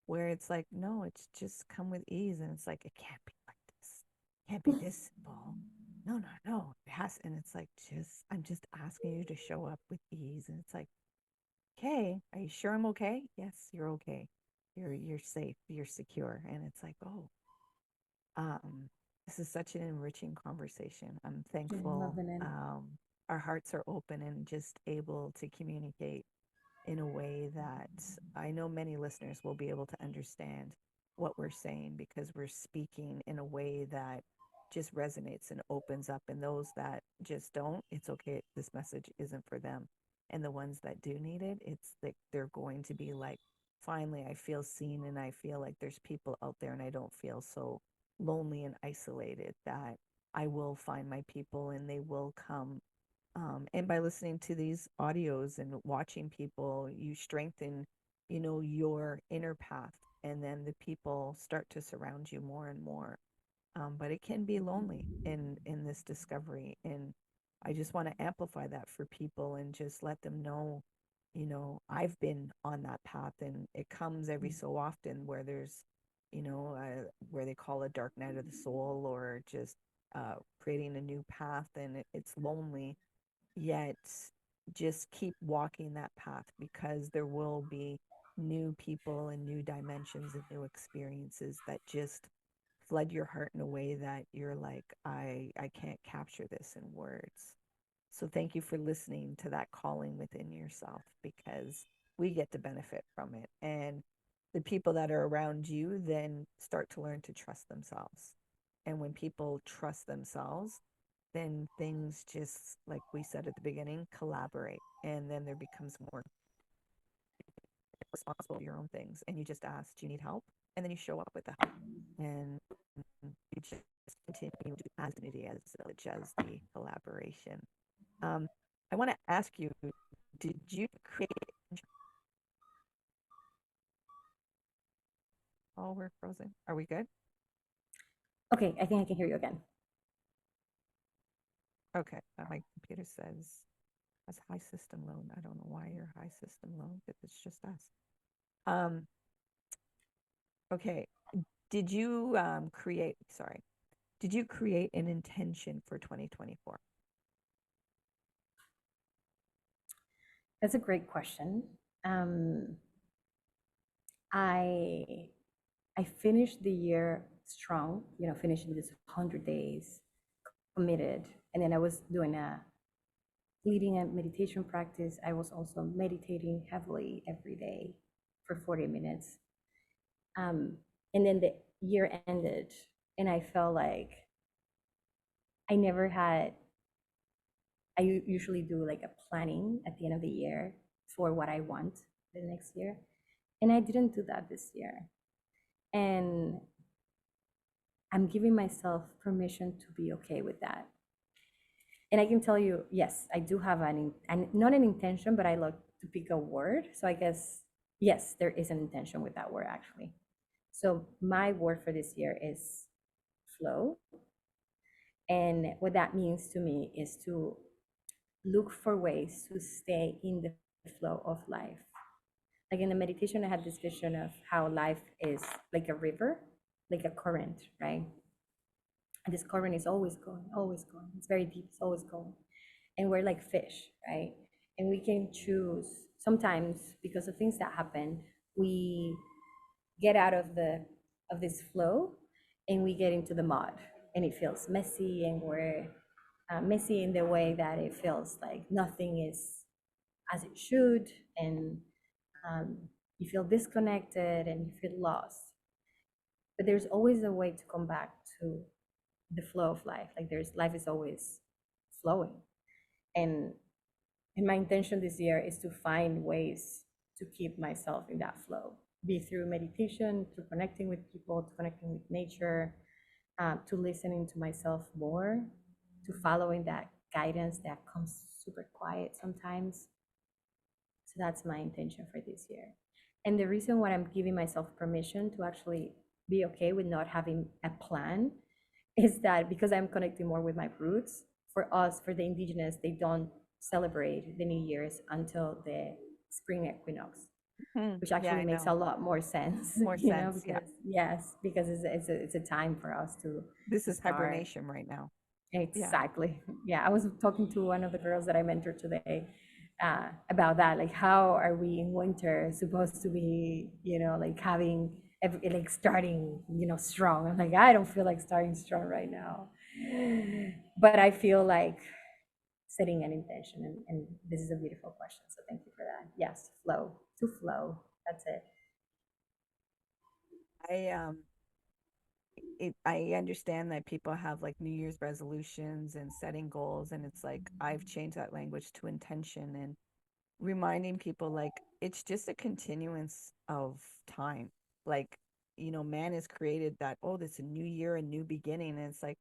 where it's like, no, it's just come with ease. And it's like, it can't be like this. It can't be this simple. No, no, no. It has, and it's like, I'm just asking you to show up with ease. And it's like, okay, are you sure I'm okay? Yes, you're okay. You're safe. You're secure. And it's like, oh, um, this is such an enriching conversation. I'm I'm thankful. loving it. Our hearts are open and just able to communicate in a way that I know many listeners will be able to understand what we're saying because we're speaking in a way that just resonates and opens up. And those that just don't, it's okay. This message isn't for them. And the ones that do need it, it's like they're going to be like, finally, I feel seen and I feel like there's people out there and I don't feel so lonely and isolated, that I will find my people and they will come. And by listening to these audios and watching people, you strengthen, your inner path, and then the people start to surround you more and more. But it can be lonely in this discovery, and I just want to amplify that for people and just let them know, I've been on that path, and it comes every so often where there's, where they call a dark night of the soul, or just creating a new path, and it's lonely. Yet just keep walking that path, because there will be new people and new dimensions and new experiences that just flood your heart in a way that you're like, I can't capture this in words. So thank you for listening to that calling within yourself, because we get to benefit from it. And the people that are around you then start to learn to trust themselves. And when people trust themselves, then things just, like we said at the beginning, collaborate. And then there becomes more responsible for your own things. And you just ask, do you need help? And then you show up with the help. And you just continue to as unity as much as the collaboration. Um, I want to ask you, did you create? Oh, we're frozen. Are we good? Okay, I think I can hear you again. Okay. My computer says has high system load. I don't know why you're high system load if it's just us. Um, okay. Did you create? Sorry. Did you create an intention for 2024? That's a great question. Um, I I finished the year strong, finishing this 100 days committed, and then I was doing a leading a meditation practice. I was also meditating heavily every day for 40 minutes. Um, and then the year ended, and I felt like I never had. I usually do like a planning at the end of the year for what I want the next year, and I didn't do that this year. And I'm giving myself permission to be okay with that. And I can tell you, yes, I do have not an intention, but I like to pick a word. So I guess, yes, there is an intention with that word actually. So my word for this year is flow. And what that means to me is to look for ways to stay in the flow of life. Like in the meditation, I had this vision of how life is like a river, like a current, right? And this current is always going, always going. It's very deep, it's always going. And we're like fish, right? And we can choose sometimes because of things that happen, we get out of the of this flow and we get into the mud and it feels messy and we're messy in the way that it feels like nothing is as it should and um, you feel disconnected and you feel lost, but there's always a way to come back to the flow of life. Like there's life is always flowing. And my intention this year is to find ways to keep myself in that flow, be through meditation, through connecting with people, to connecting with nature, to listening to myself more, to following that guidance that comes super quiet sometimes. So that's my intention for this year. And the reason why I'm giving myself permission to actually be okay with not having a plan is that because I'm connecting more with my roots. For us, for the indigenous, they don't celebrate the New Year's until the spring equinox, which Yeah, actually I makes know. a lot more sense, More sense. Yeah. because yes, because it's a time for us This to is start. hibernation right now. Yeah. Exactly. Yeah, I was talking to one of the girls that I mentored today about that. Like, how are we in winter supposed to be, like having, like starting, strong? I'm like, I don't feel like starting strong right now. But I feel like setting an intention. And this is a beautiful question. So thank you for that. Yes, flow, to flow. That's it. I I understand that people have like New Year's resolutions and setting goals, and it's like I've changed that language to intention and reminding people like it's just a continuance of time. Like, man has created that, oh, this is a new year, a new beginning. And it's like,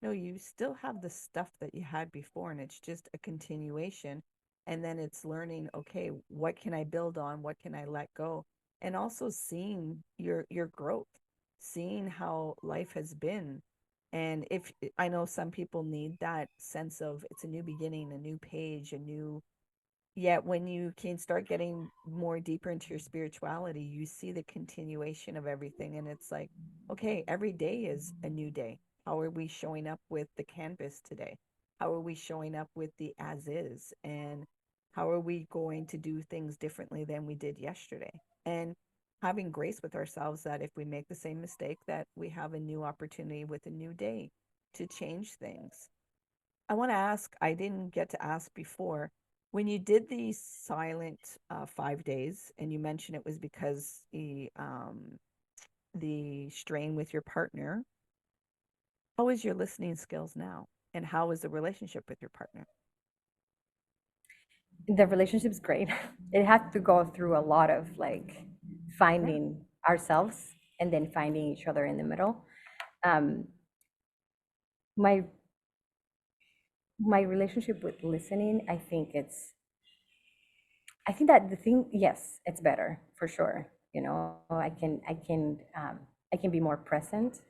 no, you still have the stuff that you had before, and it's just a continuation. And then it's learning, okay, what can I build on? What can I let go? And also seeing your growth, seeing how life has been. And if I know some people need that sense of it's a new beginning, a new page, a new. Yet when you can start getting more deeper into your spirituality, you see the continuation of everything. And it's like, okay, every day is a new day. How are we showing up with the canvas today? How are we showing up with the as is? And how are we going to do things differently than we did yesterday? And having grace with ourselves that if we make the same mistake, that we have a new opportunity with a new day to change things. I want to ask, I didn't get to ask before, when you did the silent 5 days, and you mentioned it was because the strain with your partner, how is your listening skills now? And how is the relationship with your partner? The relationship's great. It had to go through a lot of like Yeah. finding ourselves and then finding each other in the middle. Um, my my relationship with listening, I think that the thing, yes, it's better for sure. You know, I can be more present.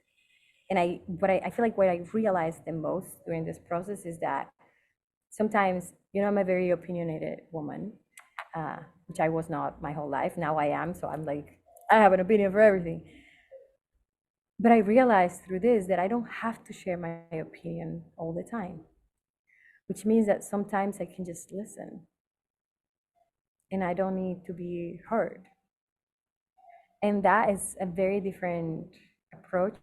And I feel like what I realized the most during this process is that sometimes, you know, I'm a very opinionated woman, which I was not my whole life. Now I am. So I'm like, I have an opinion for everything. But I realized through this that I don't have to share my opinion all the time, which means that sometimes I can just listen and I don't need to be heard. And that is a very different approach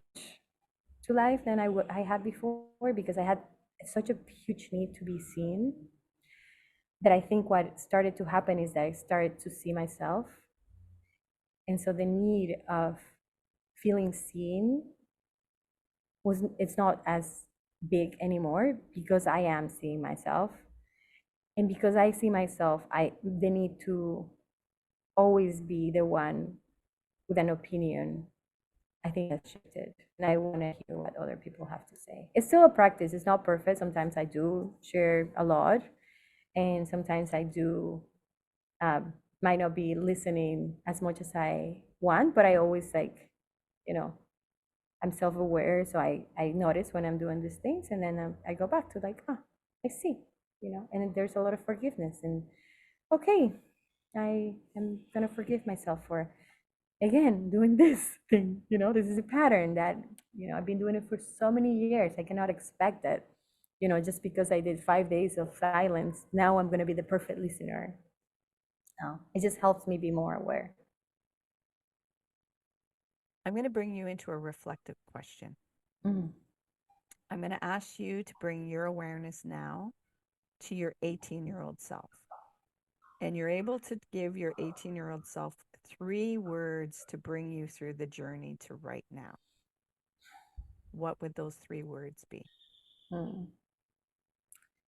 to life than I had before, because I had such a huge need to be seen, that I think what started to happen is that I started to see myself. And so the need of feeling seen was it's not as big anymore, because I am seeing myself. And because I see myself, I the need to always be the one with an opinion, I think has shifted. And I want to hear what other people have to say. It's still a practice. It's not perfect. Sometimes I do share a lot, and sometimes I do might not be listening as much as I want, but I always like, you know, I'm self-aware, so I notice when I'm doing these things, and then I go back to like, ah, I see, you know, and there's a lot of forgiveness, and okay, I am gonna forgive myself for again doing this thing. You know, this is a pattern that, you know, I've been doing it for so many years. I cannot expect that, you know, just because I did 5 days of silence, now I'm gonna be the perfect listener. No, it just helps me be more aware. I'm going to bring you into a reflective question. Mm. I'm going to ask you to bring your awareness now to your 18-year-old self. And you're able to give your 18-year-old self 3 words to bring you through the journey to right now. What would those 3 words be? Mm.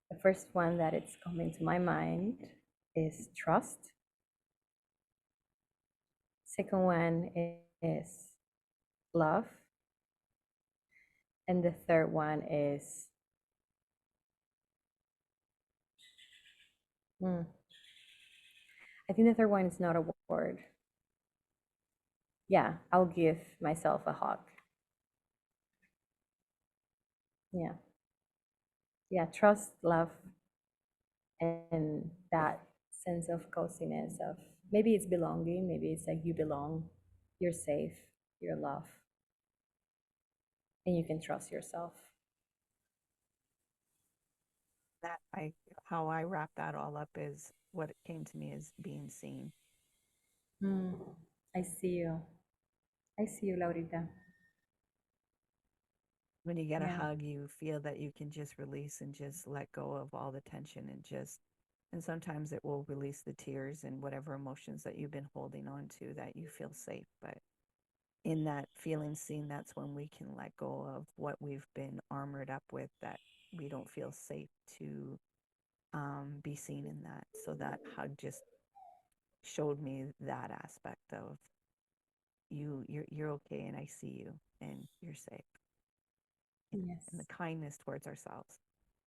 The first one that it's coming to my mind is trust. Second one is love. And the third one is, mm, I think the third one is not a word. Yeah, I'll give myself a hug. Yeah. Yeah, trust, love, and that sense of coziness of maybe it's belonging, maybe it's like you belong, you're safe, you're loved, and you can trust yourself. That I how I wrap that all up is what it came to me is being seen. Mm, I see you. I see you, Laurita. When you get a Yeah. hug, you feel that you can just release and just let go of all the tension and sometimes it will release the tears and whatever emotions that you've been holding on to that you feel safe. But in that feeling seen, that's when we can let go of what we've been armored up with that we don't feel safe to be seen in that. So that hug just showed me that aspect of you're okay and I see you and you're safe. And the Yes. kindness towards ourselves.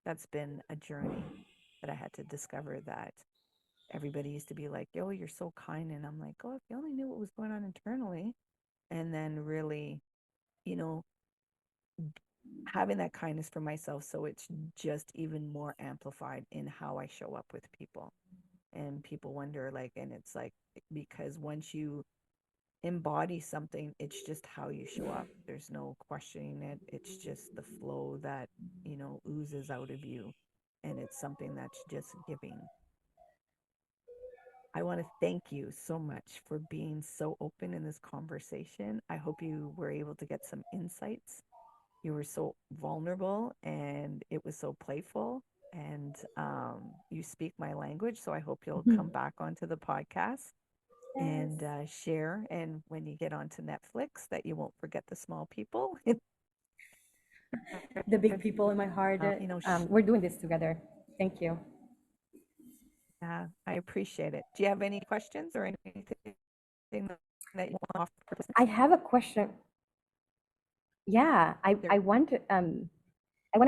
That's been a journey that I had to discover that everybody used to be like, yo, you're so kind. And I'm like, oh, if you only knew what was going on internally. And then really, you know, having that kindness for myself. So it's just even more amplified in how I show up with people. And people wonder, like, and it's like, because once you embody something, it's just how you show up. There's no questioning it. It's just the flow that, oozes out of you. And it's something that's just giving. I want to thank you so much for being so open in this conversation. I hope you were able to get some insights You were so vulnerable and it was so playful. And you speak my language. So I hope you'll come back onto the podcast Yes. and share. And when you get onto Netflix, that you won't forget the small people. The big people in my heart. You know, We're doing this together. Thank you. yeah, I appreciate it. Do you have any questions or anything that you want to offer I listeners? have a question. Yeah, There, I want to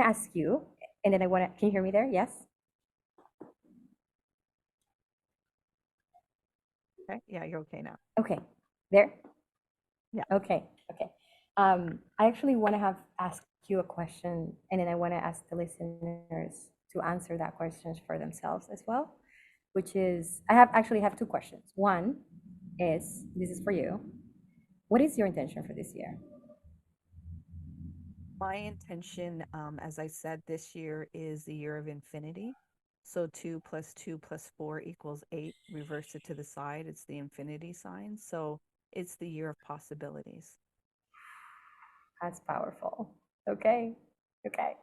ask you, and then I want to. Can you hear me there? Yes. okay, yeah, you're okay now. Okay. There. Yeah. Okay. Okay. I actually want to have ask you a question, and then I want to ask the listeners to answer that questions for themselves as well. Which is, I have actually have two questions. One is, this is for you. What is your intention for this year? My intention, as I said, this year is the year of infinity. So 2 + 2 + 4 = 8. Reverse it to the side. It's the infinity sign. So it's the year of possibilities. That's powerful. Okay. Okay.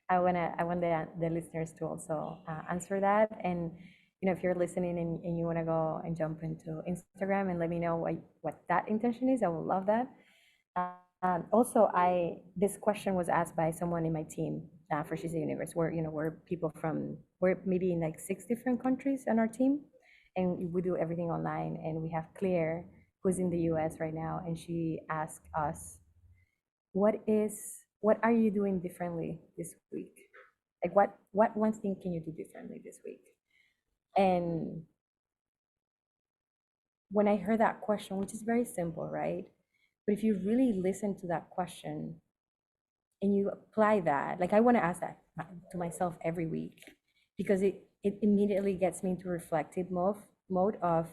I want the listeners to also answer that. And if you're listening and you want to go and jump into Instagram and let me know what that intention is, I will love that. Also, I this question was asked by someone in my team for She's the Universe. We're people from we're maybe in like 6 different countries on our team, and we do everything online. And we have Claire, who's in the U.S. right now, and she asked us, what are you doing differently this week? Like what one thing can you do differently this week? And when I heard that question, which is very simple, right? But if you really listen to that question and you apply that, like I want to ask that to myself every week, because it immediately gets me into reflective mode of,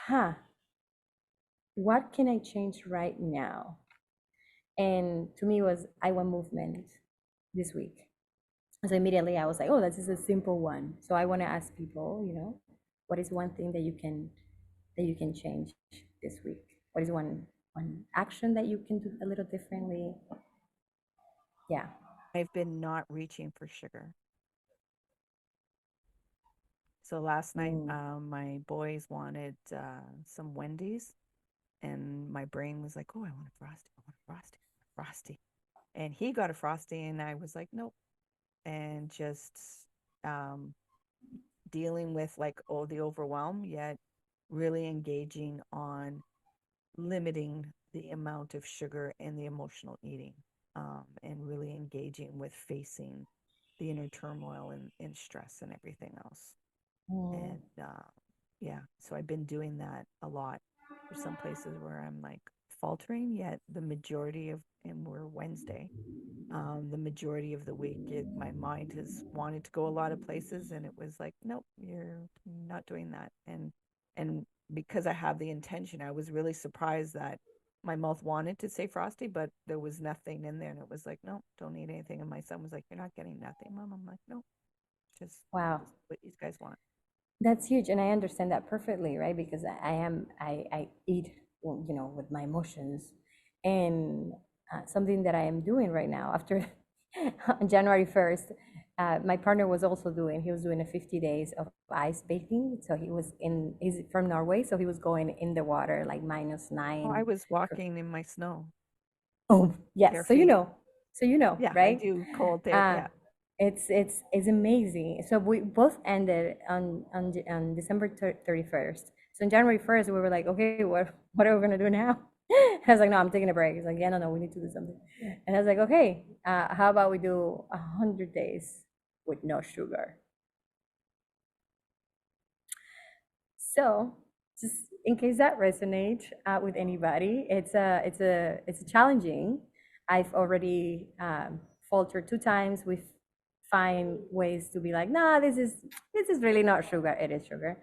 huh, what can I change right now? And to me, it was I want movement this week. So immediately I was like, oh, this is a simple one. So I want to ask people, what is one thing that you can change this week? What is one action that you can do a little differently? Yeah. I've been not reaching for sugar. So last night, Mm. my boys wanted some Wendy's, and my brain was like, "Oh, I want a frosty. I want a frosty. I want a frosty." And he got a frosty, and I was like, "Nope." And just um, dealing with like the overwhelm, yet really engaging on limiting the amount of sugar and the emotional eating, and really engaging with facing the inner turmoil and stress and everything else. Mm. And yeah, so I've been doing that a lot. There's some places where I'm like faltering, yet the majority of, and we're Wednesday, the majority of the week, my mind has wanted to go a lot of places, and it was like, nope, you're not doing that. And because I have the intention, I was really surprised that my mouth wanted to say frosty, but there was nothing in there, and it was like, no, don't eat anything. And my son was like, you're not getting nothing, Mom. I'm like, no, just Wow. just what you guys want. That's huge, and I understand that perfectly, right? Because I eat, well, with my emotions, and something that I am doing right now after on January 1st, my partner was also doing. He was doing a 50 days of ice bathing, so he's from Norway, so he was going in the water like minus Oh, I nine. was walking in my snow, Oh, bare yes. So feet. Yeah, I right? do cold there. Uh, Yeah. it's amazing. So we both ended on December 31st. So on January 1st, we were like, okay, what are we gonna do now? I was like, no, I'm taking a break. He's like, yeah, no, we need to do something. And I was like, okay, how about we do 100 days with no sugar? So, just in case that resonates with anybody, it's a challenging. I've already faltered 2 times. We find ways to be like, nah, this is really not sugar. It is sugar.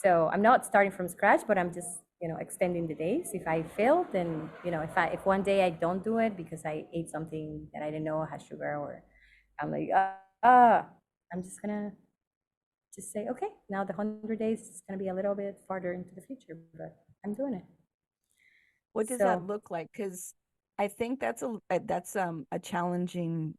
So I'm not starting from scratch, but I'm just extending the days. If I fail, then if one day I don't do it because I ate something that I didn't know has sugar, or I'm like, I'm just gonna just say, okay, now the 100 days is going to be a little bit farther into the future, but I'm doing it. What does that So look like? Because I think that's a challenging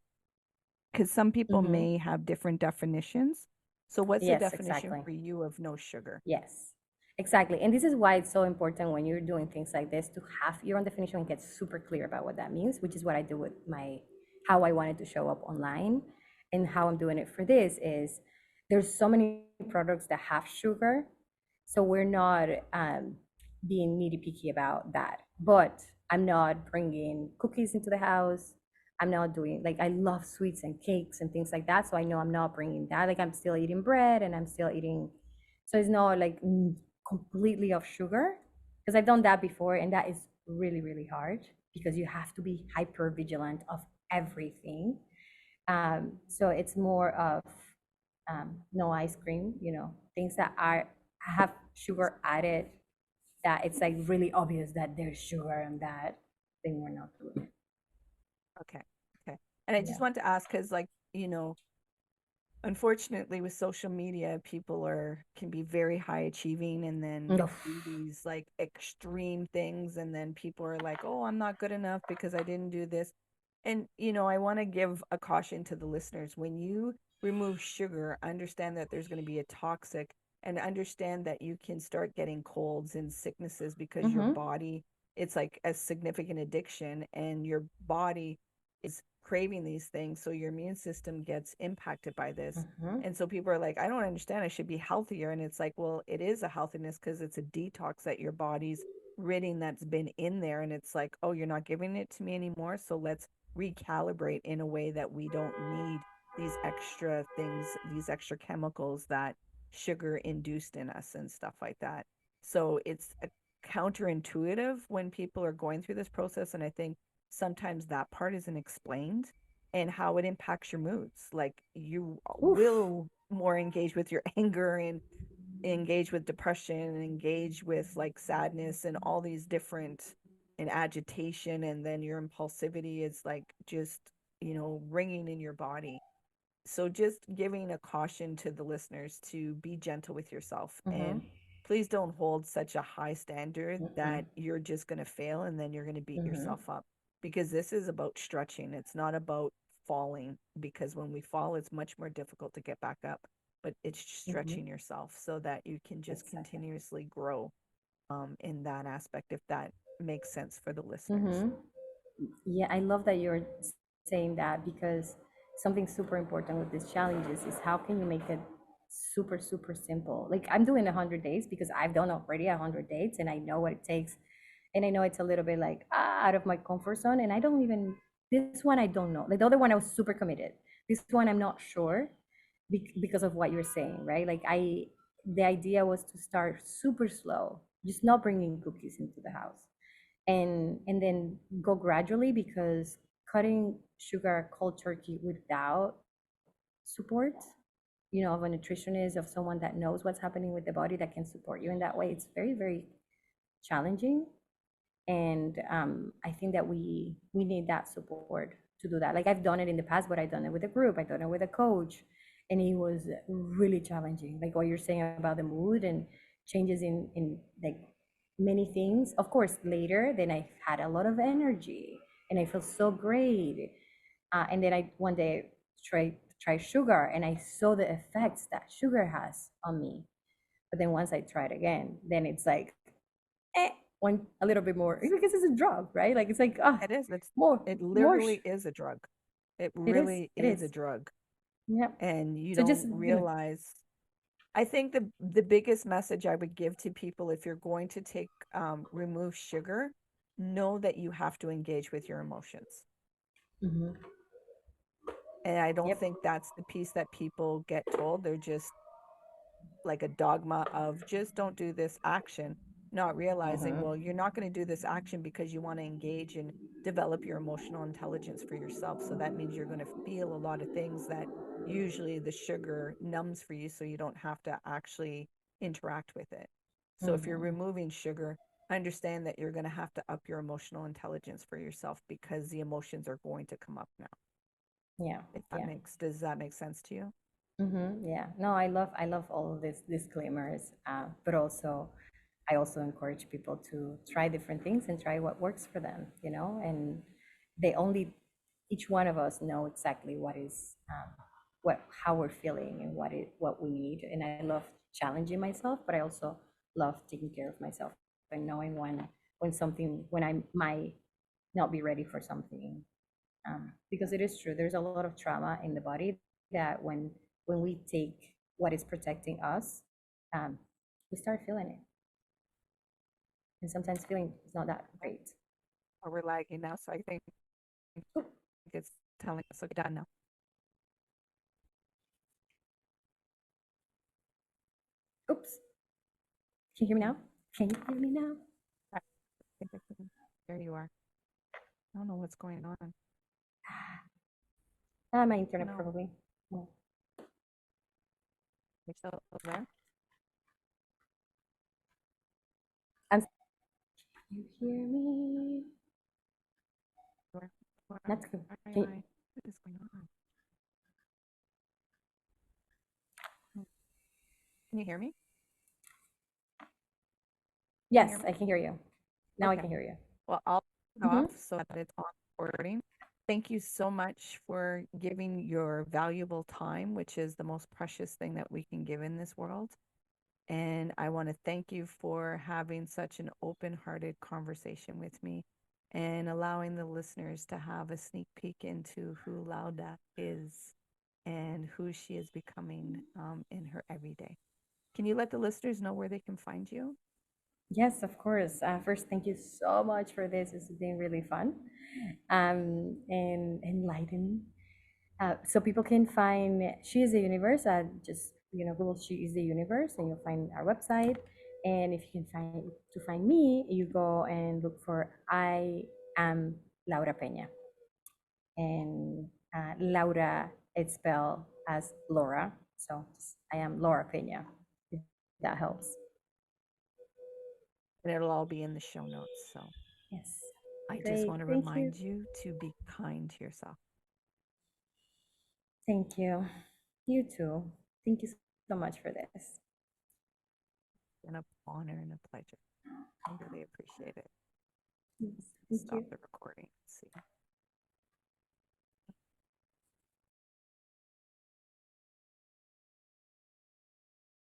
because some people Mm-hmm. may have different definitions. So what's the Yes, definition exactly. for you of no sugar? Yes, exactly. And this is why it's so important when you're doing things like this to have your own definition and get super clear about what that means, which is what I do with my how I wanted to show up online and how I'm doing it for this is there's so many products that have sugar. So we're not being nitty picky about that. But I'm not bringing cookies into the house. I'm not doing like I love sweets and cakes and things like that. So I know I'm not bringing that. Like I'm still eating bread and I'm still eating so it's not like completely off sugar because I've done that before and that is really, really hard because you have to be hyper vigilant of everything. So it's more of no ice cream, things that are have sugar added that it's like really obvious that there's sugar and that thing we're not doing. Okay. Okay. And I just Yeah. want to ask because, like, unfortunately with social media, people are can be very high achieving and then No. do these like extreme things, and then people are like, "Oh, I'm not good enough because I didn't do this." And I want to give a caution to the listeners. When you remove sugar, understand that there's going to be a toxic, and understand that you can start getting colds and sicknesses because your Mm-hmm. body, it's like a significant addiction, and your body is craving these things. So your immune system gets impacted by this. Mm-hmm. And so people are like, I don't understand. I should be healthier. And it's like, well, it is a healthiness because it's a detox that your body's ridding that's been in there. And it's like, oh, you're not giving it to me anymore. So let's recalibrate in a way that we don't need these extra things, these extra chemicals that sugar induced in us and stuff like that. So it's a counterintuitive when people are going through this process. And I think sometimes that part isn't explained and how it impacts your moods. Like you Oof. will more engage with your anger and engage with depression and engage with like sadness and all these different and agitation, and then your impulsivity is like just ringing in your body. So just giving a caution to the listeners to be gentle with yourself, Mm-hmm. and please don't hold such a high standard Mm-mm. that you're just going to fail and then you're going to beat Mm-hmm. yourself up, because this is about stretching. It's not about falling, because when we fall it's much more difficult to get back up, but it's Mm-hmm. stretching yourself so that you can just Exactly. continuously grow in that aspect, if that makes sense for the listeners. Mm-hmm. Yeah, I love that you're saying that because something super important with these challenges is how can you make it super, super simple? Like I'm doing 100 days because I've done already 100 days and I know what it takes. And I know it's a little bit like out of my comfort zone. And I don't even, this one I don't know. Like the other one I was super committed. This one I'm not sure because of what you're saying, right? The idea was to start super slow, just not bringing cookies into the house and then go gradually because cutting sugar cold turkey without support of a nutritionist of someone that knows what's happening with the body that can support you in that way it's very very challenging and I think that we need that support to do that like I've done it in the past but I've done it with a group I've done it with a coach and it was really challenging like what you're saying about the mood and changes in like many things of course later then I had a lot of energy and I felt so great and then I one day tried sugar and I saw the effects that sugar has on me but then once I tried again then it's like eh, one a little bit more because it's a drug, right? Like it's like It is. more, It more. literally is a drug. It It is. really It is a is. drug. Yeah. And you So just don't realize. I think the biggest message I would give to people, if you're going to take remove sugar, know that you have to engage with your emotions. mhm. And I don't Yep. think that's the piece that people get told. They're just like a dogma of just don't do this action, not realizing, Mhm. well, you're not going to do this action because you want to engage and develop your emotional intelligence for yourself. So that means you're going to feel a lot of things that usually the sugar numbs for you, so you don't have to actually interact with it. So if you're Mhm. removing sugar, understand that you're going to have to up your emotional intelligence for yourself because the emotions are going to come up now. Yeah. If that Yeah. makes Does that make sense to you? Yeah. No, I love all of these disclaimers, but also I also encourage people to try different things and try what works for them, and they only, each one of us know exactly what is what how we're feeling and what we need. And I love challenging myself, but I also love taking care of myself and knowing when something when I might not be ready for something. Because it is true, there's a lot of trauma in the body that when we take what is protecting us, um, we start feeling it, and sometimes feeling is not that great. Or we're lagging now, so I think Oop, it's telling us, okay, done now. oops, can you hear me now? Can you hear me now? I think I can. There you are. I don't know what's going on. My internet No, probably. No. you're still there? I'm. Can you hear me? Where, where That's good. am Can you, I? What is going on? Hmm. Can you hear me? Can you yes, hear me? I can hear you. Now I Okay. can hear you. Well, I'll turn Mm-hmm. off so that it's on recording. Thank you so much for giving your valuable time, which is the most precious thing that we can give in this world. And I want to thank you for having such an open hearted conversation with me and allowing the listeners to have a sneak peek into who Lauda is and who she is becoming in her everyday. Can you let the listeners know where they can find you? Yes, of course. First, thank you so much for this. It's been really fun and enlightening. So people can find She is the Universe. Just Google She is the Universe, and you'll find our website. And if you can find me, you go and look for I am Laura Peña, and Laura it's spelled as Laura. So I am Laura Peña. If that helps. And it'll all be in the show notes. So Yes. I just Great. want to Thank you. remind you to be kind to yourself. Thank you. You too. Thank you so much for this. It's been an honor and a pleasure. I really appreciate it. Yes. Thank Stop you. the